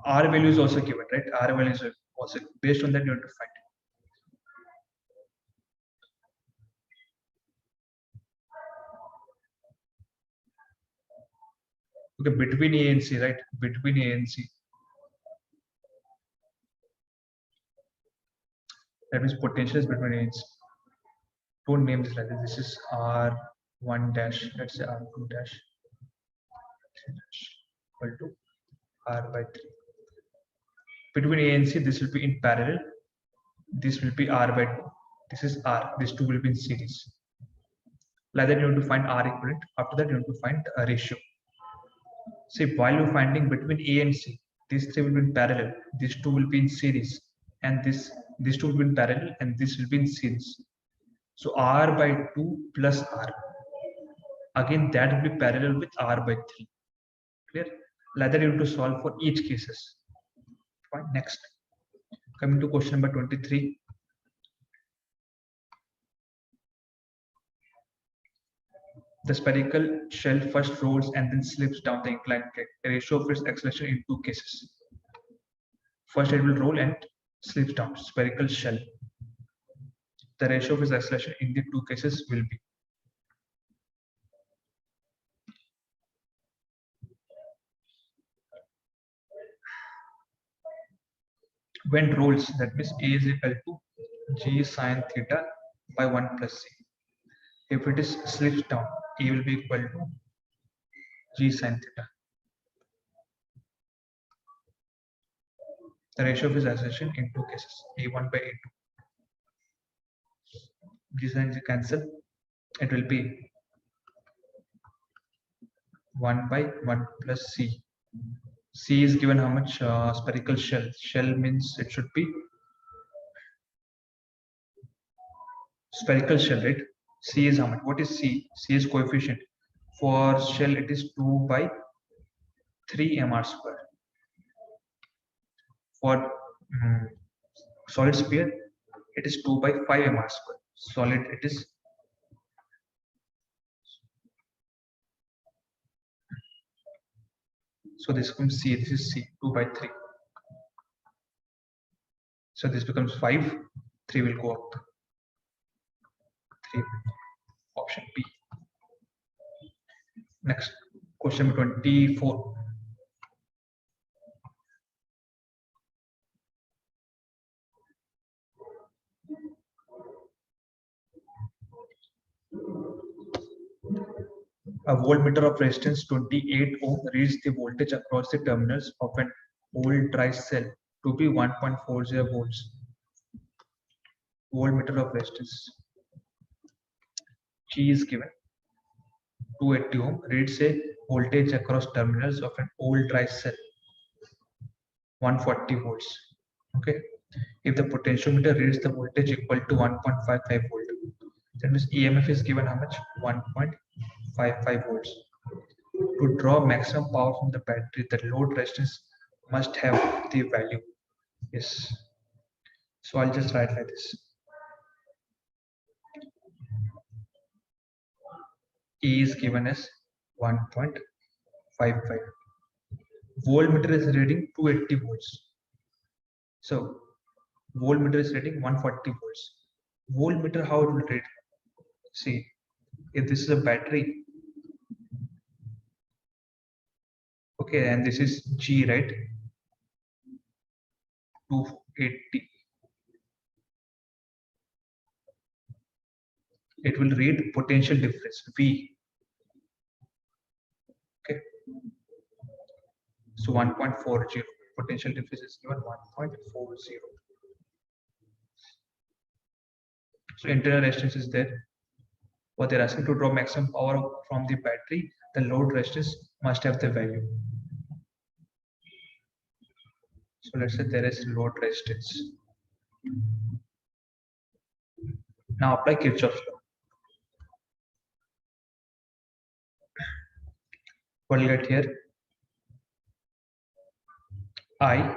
[SPEAKER 1] R value is also given, right? R value is also based on that you have to find. Okay, between A and C, right? Between A and C. That means potential is between A and C. Don't name this like this. This is R1 dash, let's say R2 dash equal to R by 3. Between A and C, this will be in parallel. This will be R by 2. This is R. These two will be in series. Like that, you have to find R equivalent. After that, you have to find a ratio. See, while you're finding between A and C, These three will be in parallel. These two will be in series, and these two will be in parallel, and this will be in series. So R by 2 plus R. Again, that will be parallel with R by 3. Clear? Like that you have to solve for each cases. Fine. Next, coming to question number 23. The spherical shell first rolls and then slips down the inclined plane. The ratio of its acceleration in two cases. First, it will roll and slips down. Spherical shell. The ratio of its acceleration in the two cases will be. When it rolls, that means A is equal to G sine theta by 1 plus C. If it is slips down, A will be equal to G sine theta. The ratio of its acceleration in two cases, A1 by A2. G sine is cancel. It will be 1 by 1 plus C. C is given how much? Spherical shell. Shell means it should be spherical shell, right? C is how much? What is C? C is coefficient. For shell, it is 2 by 3 mr square. For solid sphere, it is 2 by 5 mr square. Solid, it is so this becomes C. This is C, 2 by 3. So this becomes 5. 3 will go up. 3. Option B. Next, question 24. A voltmeter of resistance 28 ohm reads the voltage across the terminals of an old dry cell to be 1.40 volts. Voltmeter of resistance. G is given. 280 ohm reads a voltage across terminals of an old dry cell. 140 volts. Okay. If the potentiometer reads the voltage equal to 1.55 volt, that means EMF is given how much? 1.55 volts. To draw maximum power from the battery, the load resistance must have the value. Yes. So I'll just write like this. E is given as 1.55. Voltmeter is reading 280 volts. So voltmeter is reading 140 volts. Voltmeter, how it will read? See, if this is a battery, okay, and this is G, right? 280. It will read potential difference V. Okay. So 1.40. Potential difference is given 1.40. So internal resistance is there. What they're asking to draw maximum power from the battery, the load resistance must have the value. So let's say there is load resistance. Now apply Kirchhoff's law. What will get here? I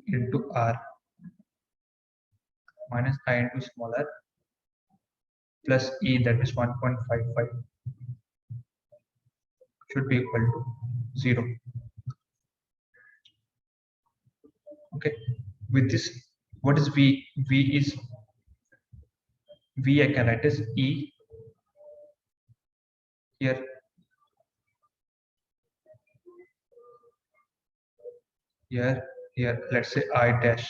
[SPEAKER 1] into R minus I into small r plus E, that is 1.55, should be equal to 0. Okay. With this, what is V? V is V, I can write as E here. Here, let's say I dash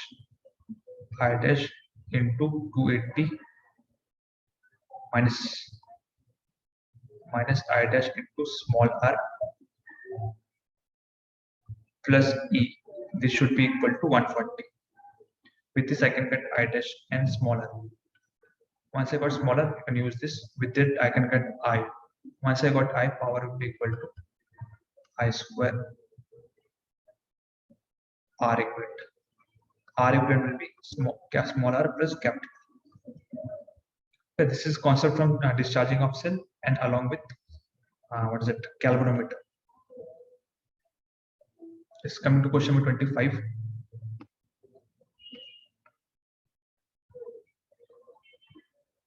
[SPEAKER 1] into 280 minus I dash into small r plus E. This should be equal to 140. With this, I can get I dash and smaller. Once I got smaller, I can use this. With it, I can get I. Once I got I, power will be equal to I square R equivalent. R equivalent will be small r plus capital. So this is concept from discharging of cell and along with what is it, galvanometer. Let's come to question number 25.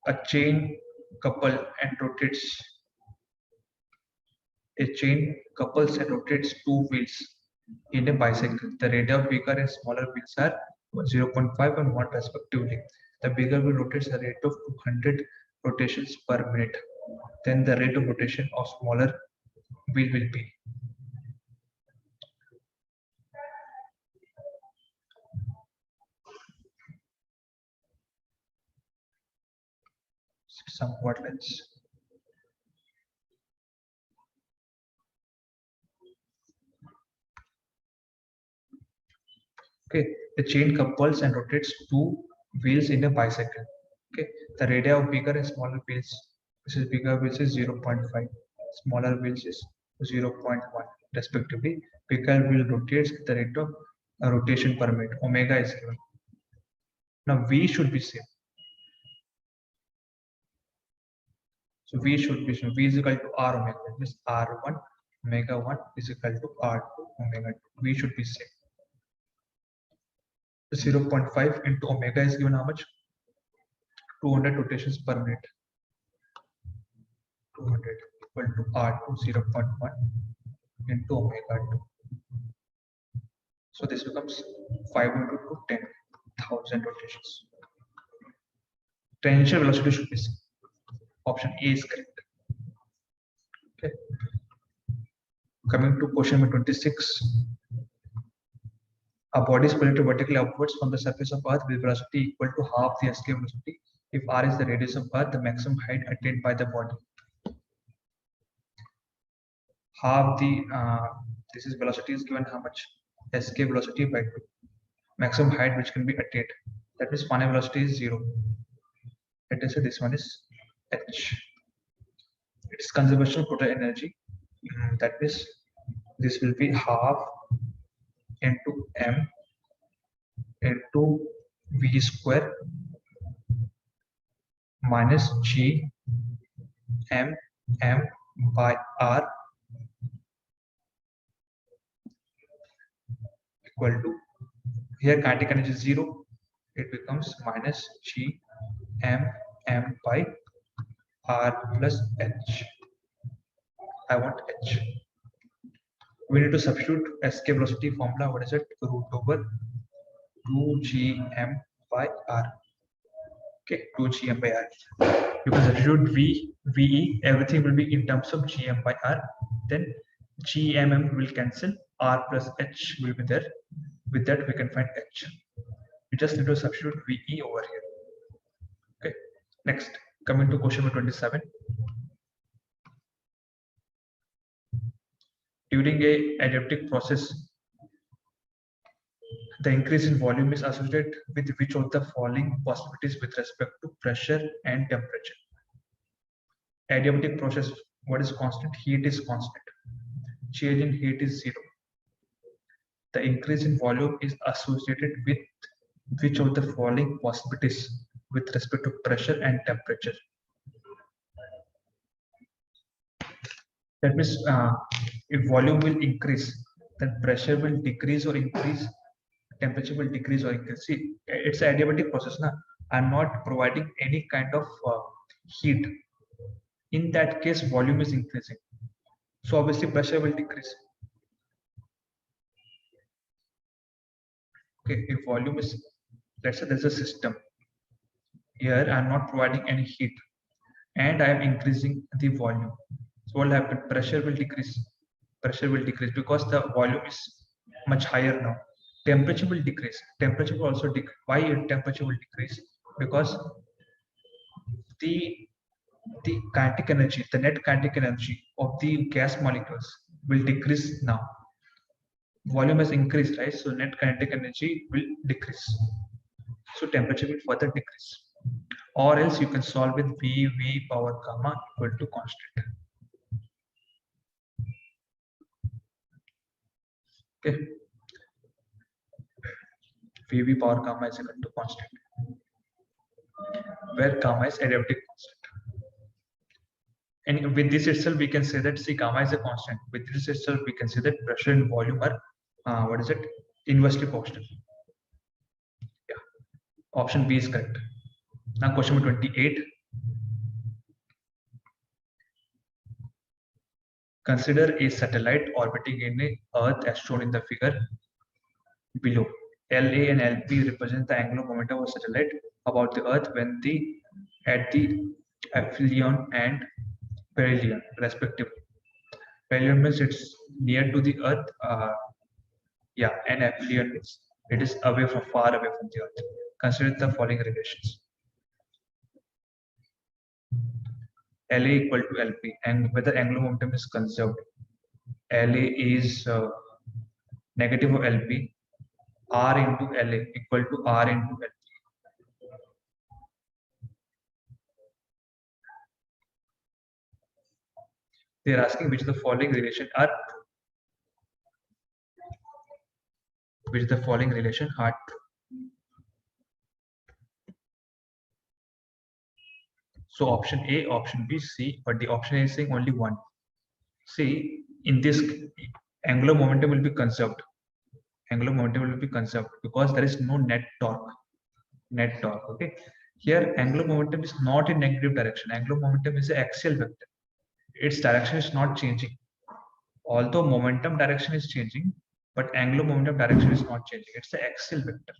[SPEAKER 1] A chain couples and rotates two wheels in a bicycle. The radius of bigger and smaller wheels are 0.5 and 1 respectively. The bigger wheel rotates at a rate of 200 rotations per minute. Then the rate of rotation of smaller wheel will be. Somewhat less. Okay, the chain couples and rotates two wheels in a bicycle. Okay, the radius of bigger and smaller wheels. This is bigger wheels is 0.5, smaller wheels is 0.1 respectively. Bigger wheel rotates at the rate of rotation per minute. Omega is given. Now V should be same. So V should be same. V is equal to R omega. That means R1 omega 1 is equal to R2 omega 2. V should be same. 0.5 into omega is given how much? 200 rotations per minute. 200 equal to R2 0.1 into omega 2. So this becomes 500 to 10,000 rotations. Tangential velocity should be same. Option A is correct. Okay. Coming to question number 26. A body is projected vertically upwards from the surface of Earth with velocity equal to half the escape velocity. If r is the radius of Earth, the maximum height attained by the body. Half the this is velocity is given how much? Escape velocity by 2. Maximum height which can be attained. That means final velocity is 0. Let us say this one is h. It is conservation of total energy. That means this will be half into m into v square minus g m by r equal to, here kinetic energy is 0, it becomes minus g m by r plus h. I want h. We need to substitute escape velocity formula. What is it? Root over 2gm by r. Okay, 2gm by r. You can substitute v, ve, everything will be in terms of gm by r. Then gmm will cancel, r plus h will be there. With that, we can find h. We just need to substitute ve over here. Okay, next, coming to question number 27. During a adaptive process, the increase in volume is associated with which of the following possibilities with respect to pressure and temperature? Adiabatic process, what is constant? Heat is constant. Change in heat is 0. The increase in volume is associated with which of the following possibilities with respect to pressure and temperature? That means if volume will increase, then pressure will decrease or increase, temperature will decrease or increase. See, it's an adiabatic process. Now, I'm not providing any kind of heat. In that case, volume is increasing. So obviously pressure will decrease. Okay, if volume is, let's say there's a system. Here I'm not providing any heat and I am increasing the volume. So what will happen? Pressure will decrease. Pressure will decrease because the volume is much higher now. Temperature will decrease. Temperature will also decrease. Why temperature will decrease? Because the kinetic energy, the net kinetic energy of the gas molecules will decrease now. Volume has increased, right? So net kinetic energy will decrease. So temperature will further decrease. Or else you can solve with V power gamma equal to constant. Okay. VV power gamma is equal to constant, where gamma is adaptive constant. And with this itself, we can say that see gamma is a constant. With this itself, we can say that pressure and volume are inversely proportional. Yeah, option B is correct. Now question number 28. Consider a satellite orbiting in the Earth as shown in the figure below. LA and LP represent the angular momentum of satellite about the Earth when at the aphelion and perihelion respectively. Perihelion means it's near to the Earth. And aphelion means it is far away from the Earth. Consider the following relations. LA equal to LP, and whether angular momentum is conserved. LA is negative of LP. R into LA equal to R into LP. They are asking which of the following relation are true. Which of the following relation are true. So option A, option B, C, but the option A is saying only one. See, in this, angular momentum will be conserved. Angular momentum will be conserved because there is no net torque. Okay. Here, angular momentum is not in negative direction. Angular momentum is an axial vector. Its direction is not changing. Although momentum direction is changing, but angular momentum direction is not changing. It's the axial vector.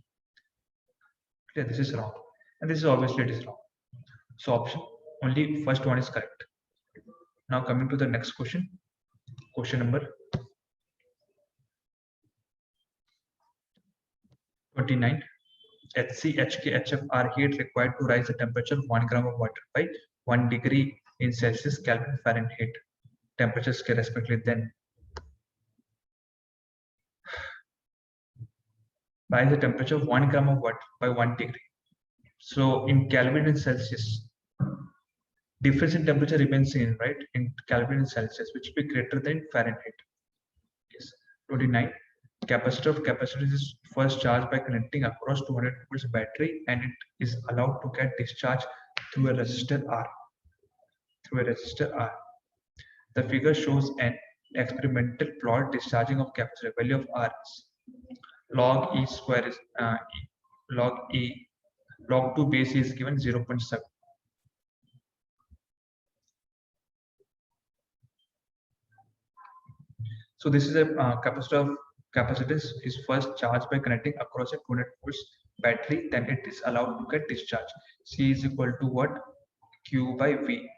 [SPEAKER 1] Okay, this is wrong, and this is obviously it is wrong. So option only first one is correct. Now coming to the next question. Question number 29. HC, HK, HF are heat required to rise the temperature of 1 gram of water by 1 degree in Celsius, Kelvin, Fahrenheit temperatures respectively. Then rise the temperature of 1 gram of water by 1 degree. So in Kelvin and Celsius, difference in temperature remains same, right? In Kelvin and Celsius, which will be greater than Fahrenheit. Yes. 29. Capacitor of capacitors is first charged by connecting across 200 volts battery, and it is allowed to get discharged through a resistor R. The figure shows an experimental plot discharging of capacitor. Value of R is log E square is log 2 base is given 0.7. So this is a capacitor of capacitance is first charged by connecting across a 200 volts battery, then it is allowed to get discharged. C is equal to what? Q by V.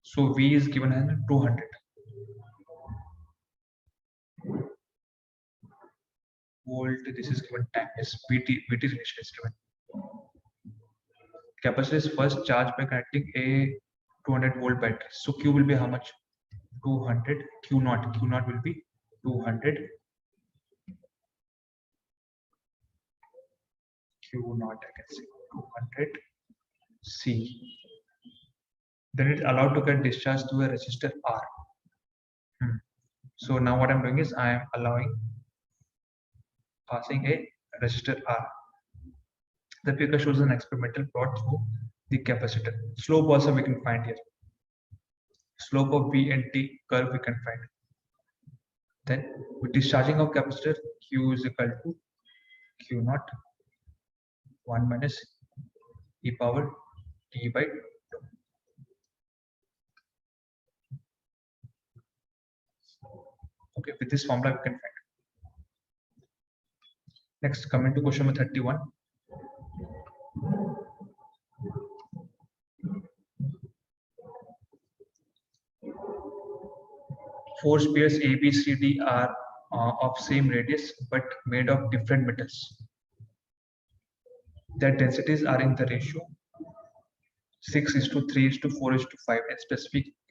[SPEAKER 1] So V is given as 200. Volt, this is given time is VT relation is given. Capacitor is first charged by connecting a 200 volt battery. So Q will be how much? 200. Q naught will be 200. Q naught, I can say 200 C. Then it's allowed to get discharged to a resistor R. So now what I'm doing is I am passing a resistor R. The figure shows an experimental plot through the capacitor. Slope also we can find here. Slope of V and T curve we can find. Then with discharging of capacitor, Q is equal to Q naught 1 minus e power T by 2. Okay, with this formula we can find. Next, coming to question number 31. Four spheres A, B, C, D are of same radius but made of different metals. Their densities are in the ratio 6:3:4:5, and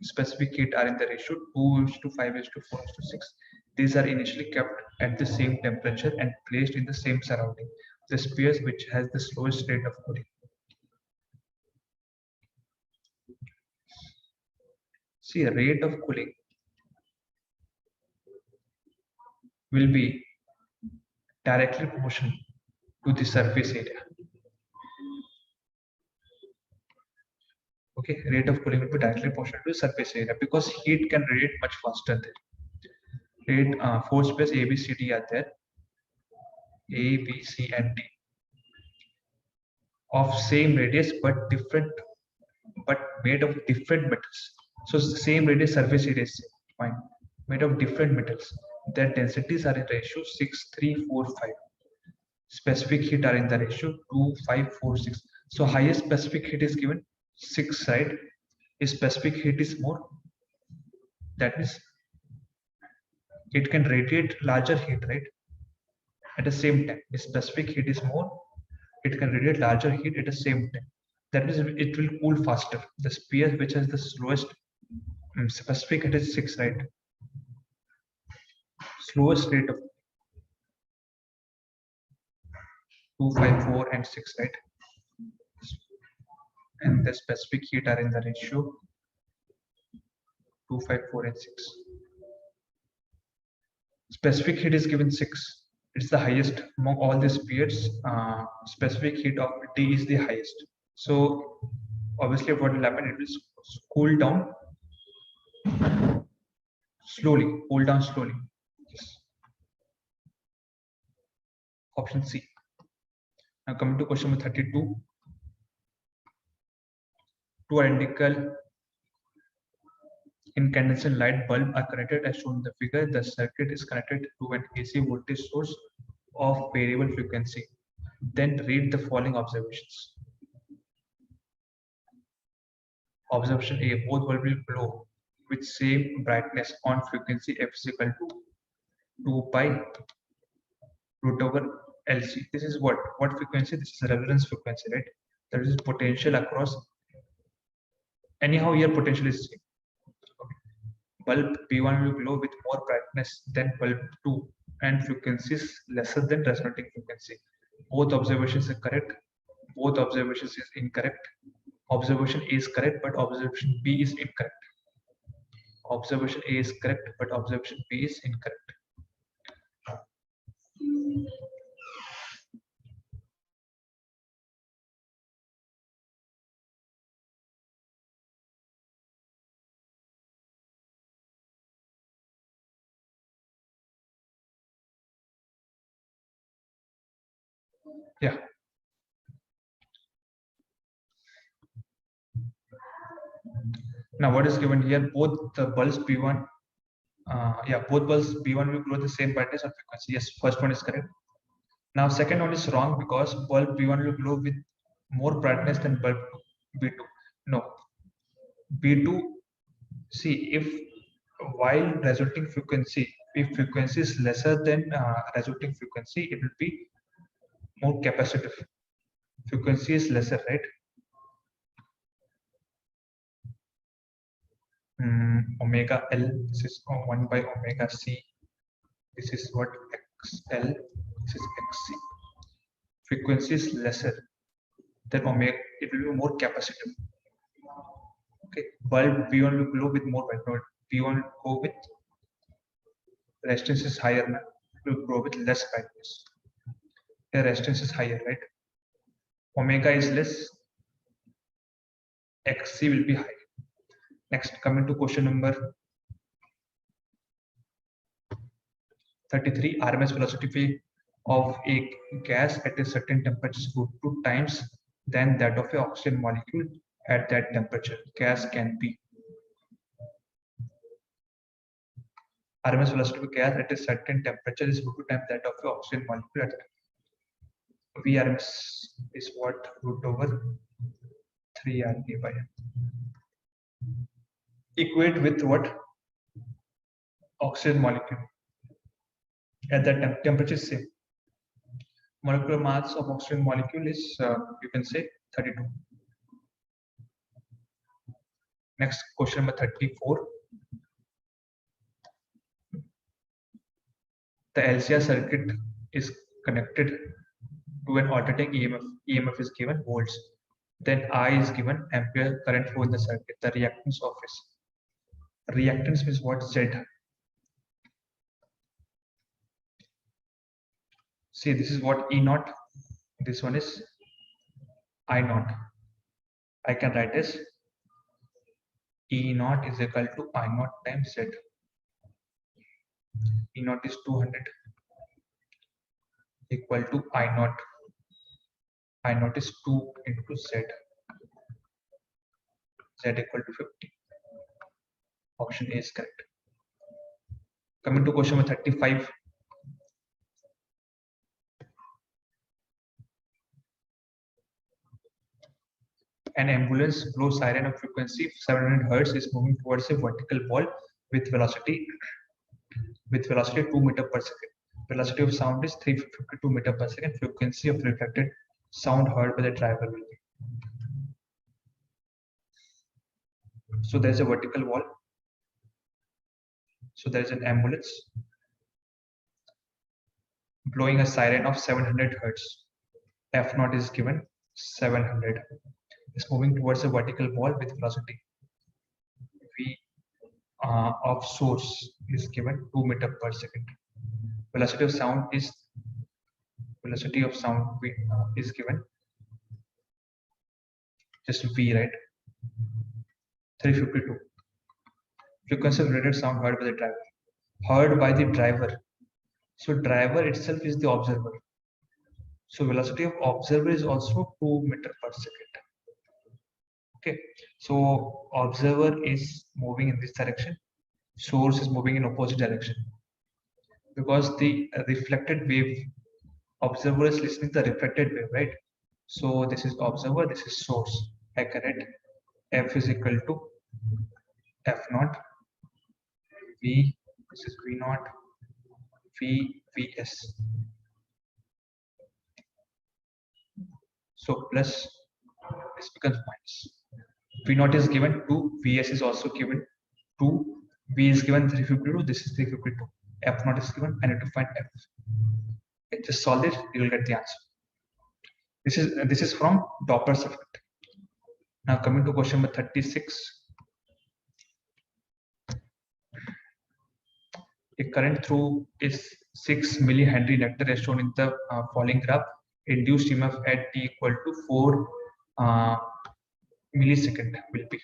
[SPEAKER 1] specific heat are in the ratio 2:5:4:6. These are initially kept at the same temperature and placed in the same surrounding. The spheres which has the slowest rate of cooling. See, a rate of cooling will be directly proportional to the surface area. Okay, rate of cooling will be directly proportional to the surface area because heat can radiate much faster there. Four space A, B, C, D are there. A, B, C, and D of same radius but different, but made of different metals. So same radius, surface area is same, fine. Made of different metals. Their densities are in ratio 6, 3, 4, 5. Specific heat are in the ratio 2, 5, 4, 6. So highest specific heat is given 6, right? If specific heat is more, that means it can radiate larger heat, right? At the same time, if specific heat is more, it can radiate larger heat at the same time. That means it will cool faster. The sphere which has the slowest specific heat is 6, right? Slowest rate of 2, 5, 4, and 6, right? And the specific heat are in the ratio 2, 5, 4, and 6. Specific heat is given 6. It's the highest among all the spheres. Specific heat of D is the highest. So obviously what will happen, it will cool down slowly, cool down slowly. Yes. Option C. Now coming to question number 32. Two identical incandescent light bulb are connected as shown in the figure. The circuit is connected to an AC voltage source of variable frequency. Then read the following observations. Observation A, both bulbs will glow with same brightness on frequency f is equal to 2 pi root over LC. This is what frequency? This is a resonance frequency, right? That is potential across. Anyhow, here potential is same. Bulb P1 will glow with more brightness than bulb 2 and frequency is lesser than resonating frequency. Both observations are correct. Both observations is incorrect. Observation A is correct, but observation B is incorrect. Observation A is correct, but observation B is incorrect. Yeah. Now what is given here? Both the bulbs P1, both bulbs P1 will glow the same brightness or frequency. Yes, first one is correct. Now second one is wrong because bulb B1 will glow with more brightness than bulb B2. No, B2. See, if while resulting frequency, if frequency is lesser than resulting frequency, it will be more capacitive. Frequency is lesser, right? Omega L, this is 1 by omega C. This is what XL, this is XC. Frequency is lesser than omega, it will be more capacitive. Okay, bulb B1 will glow with more brightness. B1 will go with resistance is higher, it will grow with less brightness. The resistance is higher, right? Omega is less, XC will be high. Next, coming to question number 33, RMS velocity of a gas at a certain temperature is 2 times than that of an oxygen molecule at that temperature. Gas can be. RMS velocity of a gas at a certain temperature is 2 times that of an oxygen molecule at that. VRMS is what? Root over 3 RK by M. Equate with what? Oxygen molecule. At that temperature is same. Molecular mass of oxygen molecule is you can say 32. Next, question number 34. The LCR circuit is connected to an alternating EMF. EMF is given volts. Then I is given ampere current flow in the circuit. The reactance of is. Reactance means what? Z. See, this is what E naught. This one is I naught. I can write as E naught is equal to I naught times Z. E naught is 200 equal to I naught. I naught is 2 into Z. Z equal to 50. Option A is correct. Coming to question number 35. An ambulance blows siren of frequency 700 Hz is moving towards a vertical wall with velocity 2 meter per second. Velocity of sound is 352 meter per second. Frequency of reflected sound heard by the driver will be. So there is a vertical wall. So there is an ambulance blowing a siren of 700 Hz. F naught is given 700. It's moving towards a vertical wall with velocity v of source is given 2 meter per second. Velocity of sound is given just v, right? 352. Frequency of rated sound heard by the driver. Heard by the driver. So driver itself is the observer. So velocity of observer is also 2 meter per second. Okay. So observer is moving in this direction. Source is moving in opposite direction. Because the reflected wave, observer is listening to the reflected wave, right? So this is observer, this is source. I can write F is equal to F naught V, this is V naught V Vs. So plus this becomes minus. V naught is given 2, Vs is also given 2, V is given 352, this is 352. F naught is given, I need to find F. Okay, just solve it, you will get the answer. This is from Doppler's effect. Now coming to question number 36. A current through is 6 millihenry inductor as shown in the following graph. Induced EMF at t equal to 4 millisecond will be.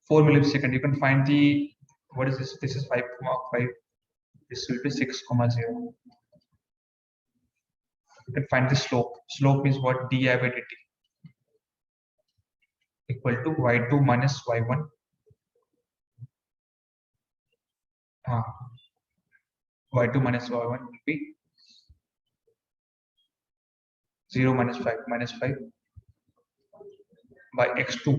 [SPEAKER 1] Four millisecond. You can find the, what is this? This is 5,5. This will be 6,0. You can find the slope. Slope is what? di by dt equal to y2 minus y1. Y2 minus y1 will be 0 minus 5 by x2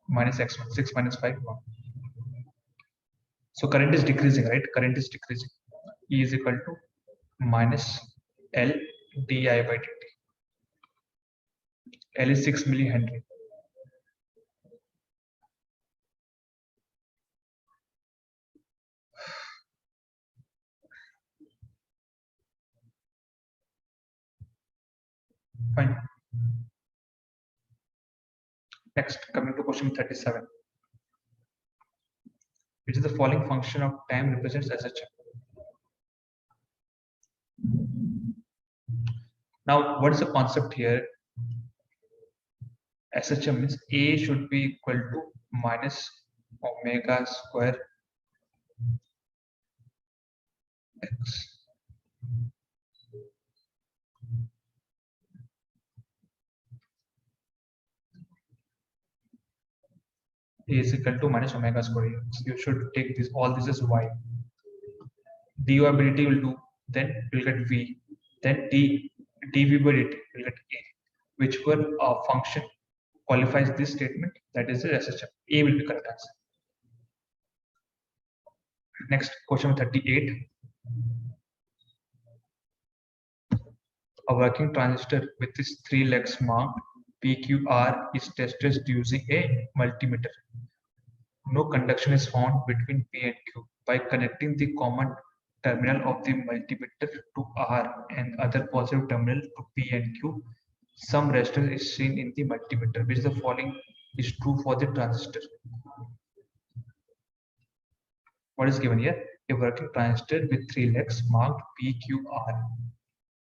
[SPEAKER 1] minus x1, 6 minus 5 1. So current is decreasing, right? Current is decreasing. E is equal to minus L di by dt. L is 6 millihenry. Fine. Next, coming to question 37. Which is the following function of time represents SHM? Now, what is the concept here? SHM means A should be equal to minus omega square x. A is equal to minus omega square x. You should take this, all this as y. dy by dt will do, then you'll get v. Then dv by dt will get a. Whichever function qualifies this statement, that is the SHM. A will be correct answer. Next, question 38. A working transistor with its 3 legs marked PQR is tested using a multimeter. No conduction is found between P and Q. By connecting the common terminal of the multimeter to R and other positive terminal to P and Q, some resistance is seen in the multimeter. Which the following is true for the transistor? What is given here? A working transistor with 3 legs marked PQR.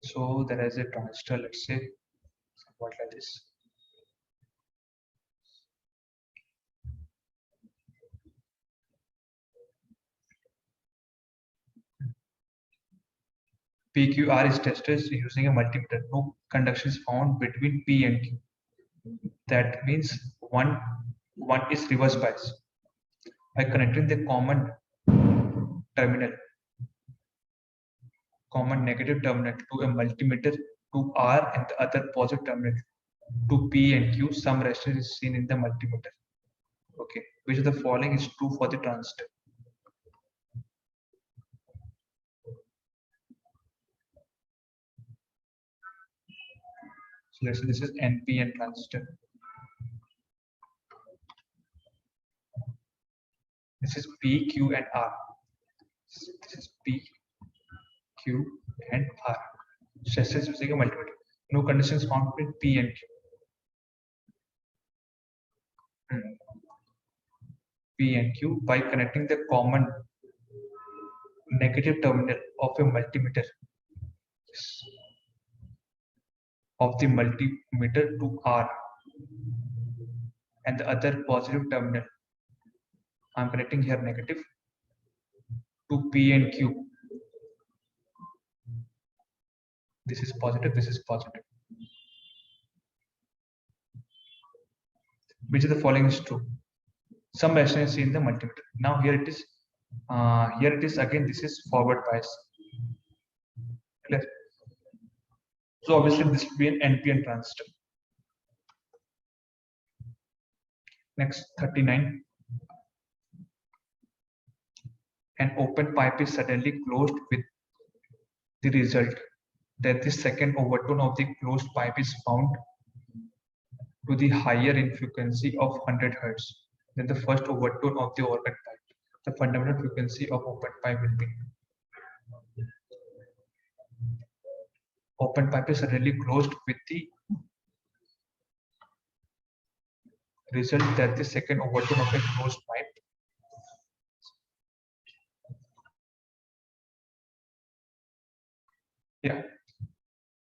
[SPEAKER 1] So there is a transistor, let's say, somewhat like this. PQR is tested using a multimeter. No conduction is found between P and Q. That means one is reverse bias. By connecting the common terminal, common negative terminal to a multimeter to R and the other positive terminal to P and Q, some resistance is seen in the multimeter. Okay, which of the following is true for the transistor? So let's say this is NPN transistor. This is P, Q, and R. This is P, Q, and R. Resistance using a multimeter. No conditions found between P and Q. P and Q by connecting the common negative terminal of a multimeter to R and the other positive terminal. I'm connecting here negative to P and Q. This is positive, this is positive. Which of the following is true? Some resistance in the multimeter. Now here it is. Again. This is forward bias. Clear? So obviously this will be an NPN transistor. Next, 39. An open pipe is suddenly closed with the result that the second overtone of the closed pipe is found to the higher in frequency of 100 Hz than the first overtone of the organ pipe. The fundamental frequency of open pipe will be. Open pipe is suddenly closed with the result that the second overtone of a closed pipe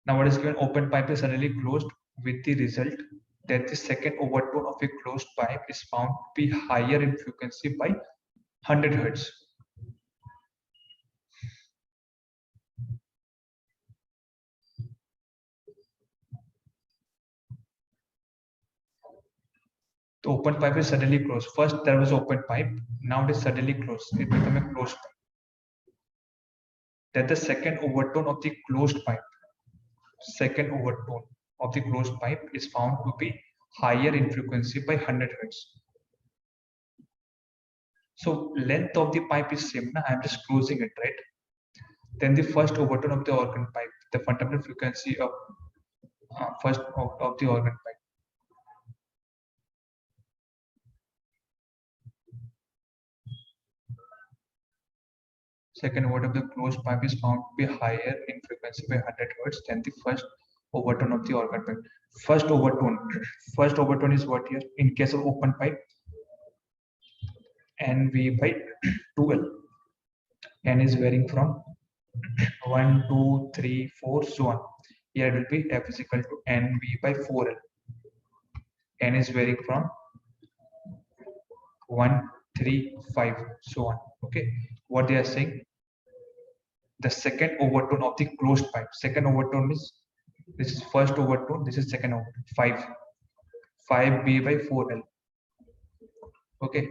[SPEAKER 1] Now what is given? Open pipe is suddenly closed with the result that the second overtone of a closed pipe is found to be higher in frequency by 100 Hz. The open pipe is suddenly closed. First there was open pipe, now it is suddenly closed. It became a closed pipe. That the second overtone of the closed pipe, is found to be higher in frequency by 100 Hz. So length of the pipe is same. Now I am just closing it, right? Then the first overtone of the organ pipe, the fundamental frequency of first of the organ pipe. Second overtone of the closed pipe is found to be higher in frequency by 100 Hz than the first overtone of the organ pipe. First overtone is what here? In case of open pipe, NV by 2L. N is varying from 1, 2, 3, 4, so on. Here it will be F is equal to NV by 4L. N is varying from 1, 3, 5, so on. Okay, what they are saying? The second overtone of the closed pipe. Second overtone is, this is first overtone, this is second overtone. 5B by 4L. Okay,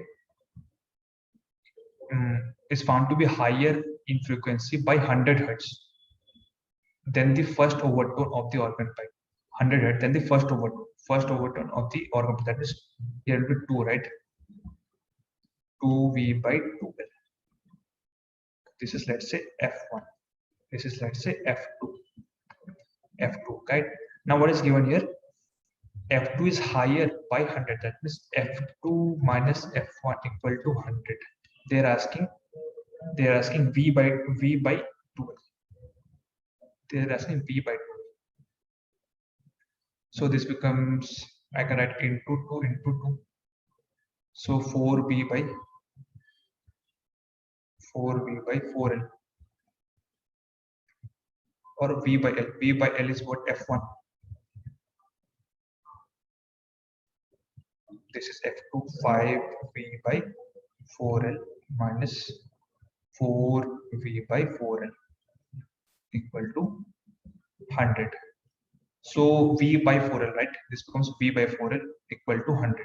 [SPEAKER 1] is found to be higher in frequency by 100 Hz than the first overtone of the organ pipe. 100 Hz than the first overtone of the organ pipe. That is, here will be 2, right? 2V by 2L. This is, let's say, F1. This is, let's say, F2, right? Now what is given here? F2 is higher by 100. That means F2 minus F1 equal to 100. They are asking V by 2L. They are asking V by 2L. So this becomes, I can write into 2 into 2. So 4B by 4v by 4l, or v by l. V by l is what? F1. This is F2. 5v by 4l minus 4v by 4l equal to 100. So v by 4l, right? This becomes v by 4l equal to 100.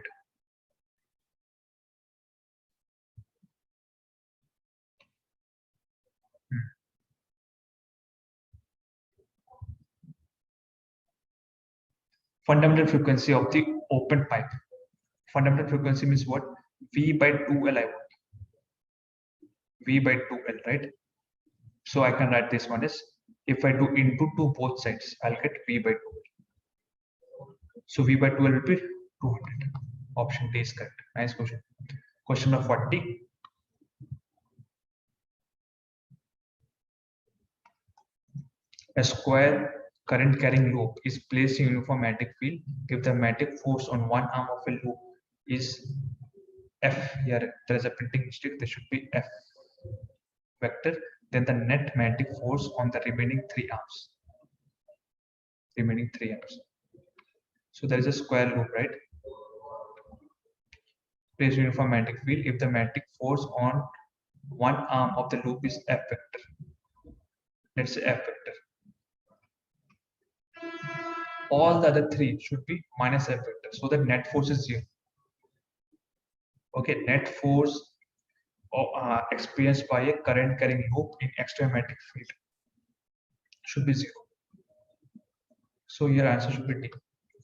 [SPEAKER 1] Fundamental frequency of the open pipe. Fundamental frequency means what? V by 2L I want. V by 2L, right? So I can write this one as, if I do into 2 both sides, I'll get V by 2L. So V by 2L will be 200. Option D is correct. Nice question. Question number 40. A square current carrying loop is placed in uniform magnetic field if the magnetic force on one arm of a loop is F. Here there is a printing mistake. There should be F vector. Then the net magnetic force on the remaining 3 arms. So there is a square loop, right? Placed in uniform magnetic field if the magnetic force on one arm of the loop is F vector. Let's say F vector. All the other 3 should be minus F vector, so that net force is 0. Okay, net force experienced by a current carrying loop in external magnetic field should be 0. So your answer should be D.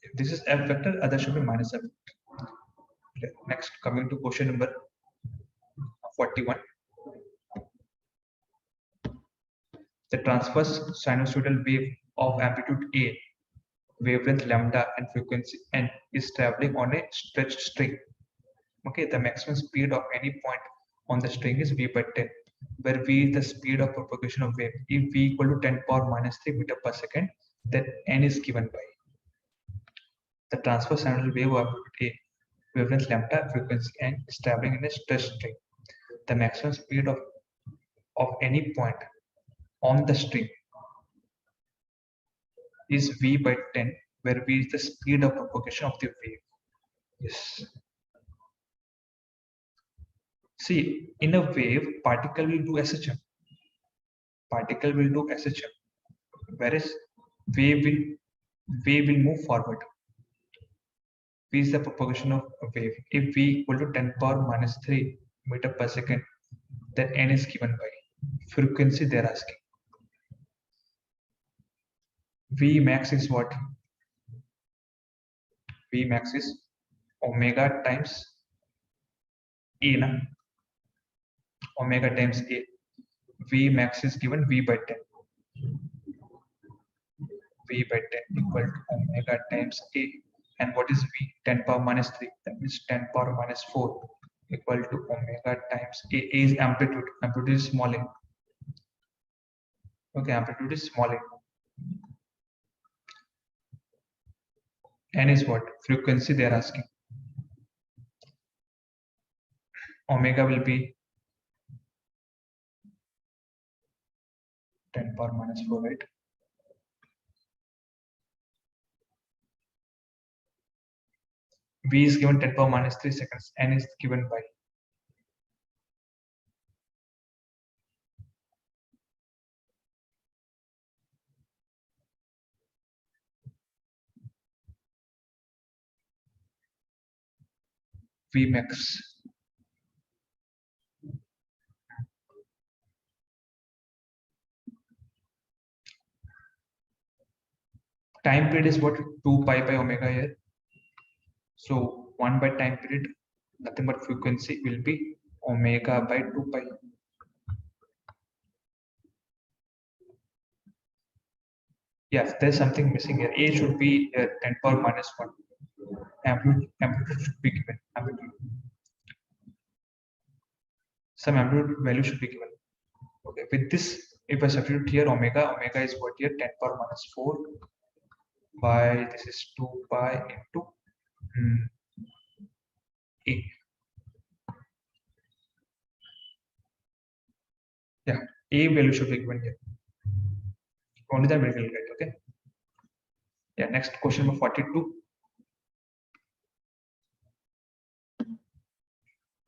[SPEAKER 1] If this is F vector, other should be minus F vector. Okay. Next, coming to question number 41. The transverse sinusoidal wave of amplitude A, wavelength lambda and frequency n is traveling on a stretched string. Okay, the maximum speed of any point on the string is v by 10, where v is the speed of propagation of wave. If v equal to 10 power minus 3 meter per second, then n is given by the transverse sinusoidal wave of amplitude A, wavelength lambda, frequency n is traveling in a stretched string. The maximum speed of any point on the string is v by 10, where v is the speed of propagation of the wave. Yes. See, in a wave, particle will do SHM. Whereas wave will move forward. V is the propagation of a wave. If v equal to 10 power minus 3 meter per second, then n is given by frequency they're asking. V max is what? V max is omega times A. Na? Omega times A. V max is given V by 10. V by 10 equal to omega times A. And what is V? 10 power minus 3. That means 10 power minus 4 equal to omega times A. A is amplitude. Amplitude is small a. Okay, amplitude is small a. N is what? Frequency they are asking. Omega will be 10 power minus 4, right? V is given 10 power minus 3 seconds. N is given by V max. Time period is what? 2 pi by omega here. So 1 by time period, nothing but frequency will be omega by 2 pi. Yes, there's something missing here. A should be 10 power minus 1. Amplitude should be given. Some amplitude value should be given. Okay, with this, if I substitute here omega is what here? 10 power minus 4 by this is 2 pi into A. A value should be given here. Only then we will get. Okay. Yeah. Next question number 42.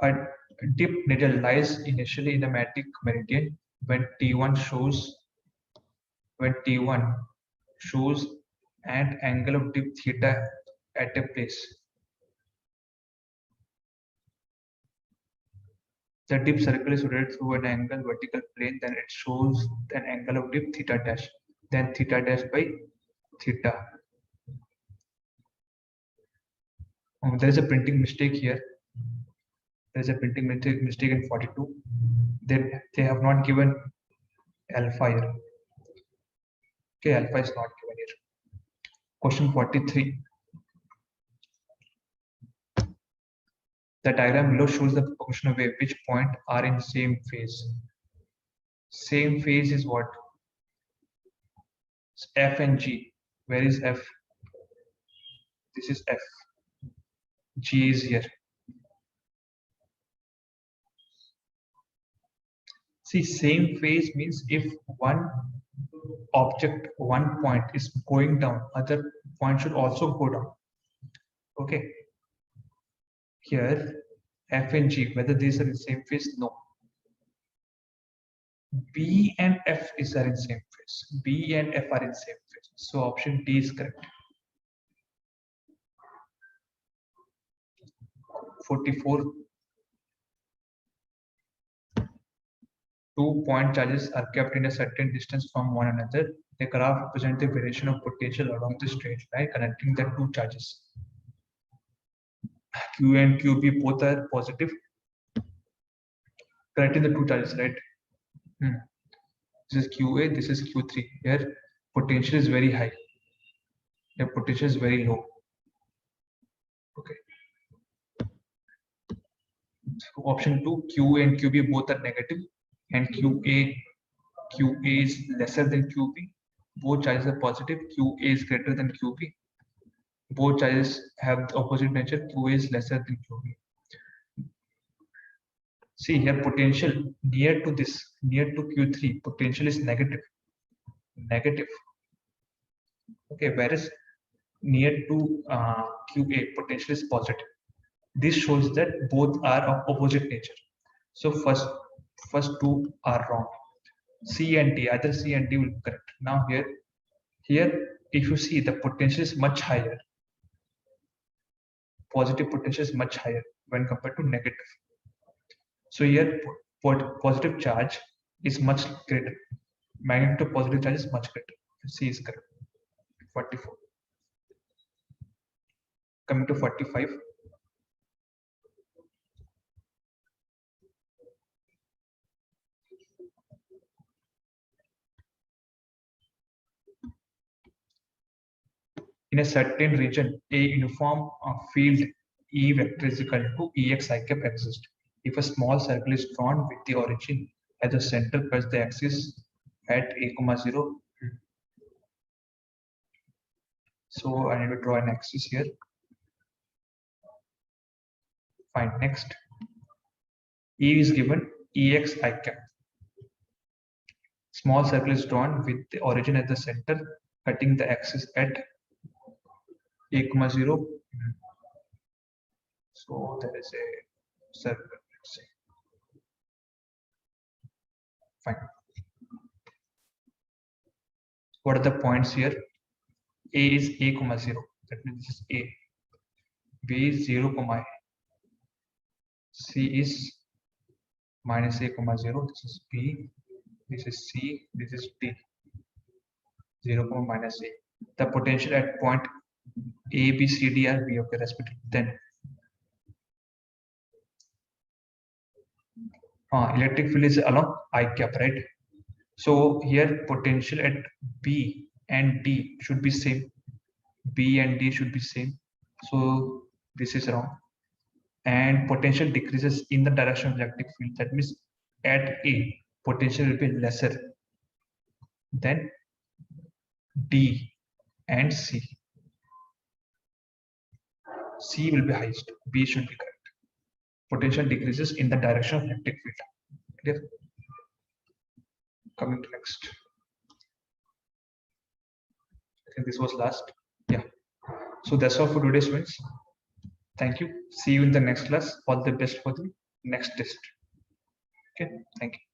[SPEAKER 1] A dip needle lies initially in the matic meridian when T1 shows an angle of dip theta at a place. The dip circle is rotated through an angle vertical plane, then it shows an angle of dip theta dash, then theta dash by theta. There is a printing mistake here. There is a printing mistake in 42. They have not given alpha here. Okay, alpha is not given here. Question 43. The diagram below shows the proportional wave which point are in same phase. Same phase is what? F and G. Where is F? This is F. G is here. See, same phase means if one object, one point is going down, other point should also go down. Okay. Here, F and G, whether these are in same phase? No. B and F are in same phase. B and F are in same phase. So option D is correct. 44. 2 point charges are kept in a certain distance from one another. The graph represents the variation of potential along the straight line connecting the two charges. Q and QB both are positive. Connecting the two charges, right? This is QA, this is Q3. Here, potential is very high. The potential is very low. Okay. So option 2, Q and QB both are negative, and QA is lesser than QB. Both charges are positive. QA is greater than QB. Both charges have the opposite nature. QA is lesser than QB. See here, potential near to Q3, potential is negative. Okay, whereas near to QA, potential is positive. This shows that both are of opposite nature. So first two are wrong. C and D, either C and D will be correct. Now here, if you see, the potential is much higher. Positive potential is much higher when compared to negative. So here, positive charge is much greater. Magnitude of positive charge is much greater. C is correct. 44. Coming to 45. In a certain region, a uniform field E vector is equal to Ex I cap exists. If a small circle is drawn with the origin at the center plus the axis at a, 0. So I need to draw an axis here. Fine. Next, E is given Ex I cap. Small circle is drawn with the origin at the center, cutting the axis at a, 0. So there is a circle, let's say. Fine. What are the points here? A is a, 0. That means this is A. B is 0, a. C is minus a, 0. This is B. This is C. This is D. 0, minus a. The potential at point A, B, C, D are V. Okay, respectively. Then electric field is along I cap, right? So here potential at B and D should be same. B and D should be same. So this is wrong. And potential decreases in the direction of electric field. That means at A, potential will be lesser than D and C. C will be highest. B should be correct. Potential decreases in the direction of electric field. Clear? Coming to next. I think this was last. Yeah. So that's all for today, students. Thank you. See you in the next class. All the best for the next test. Okay. Thank you.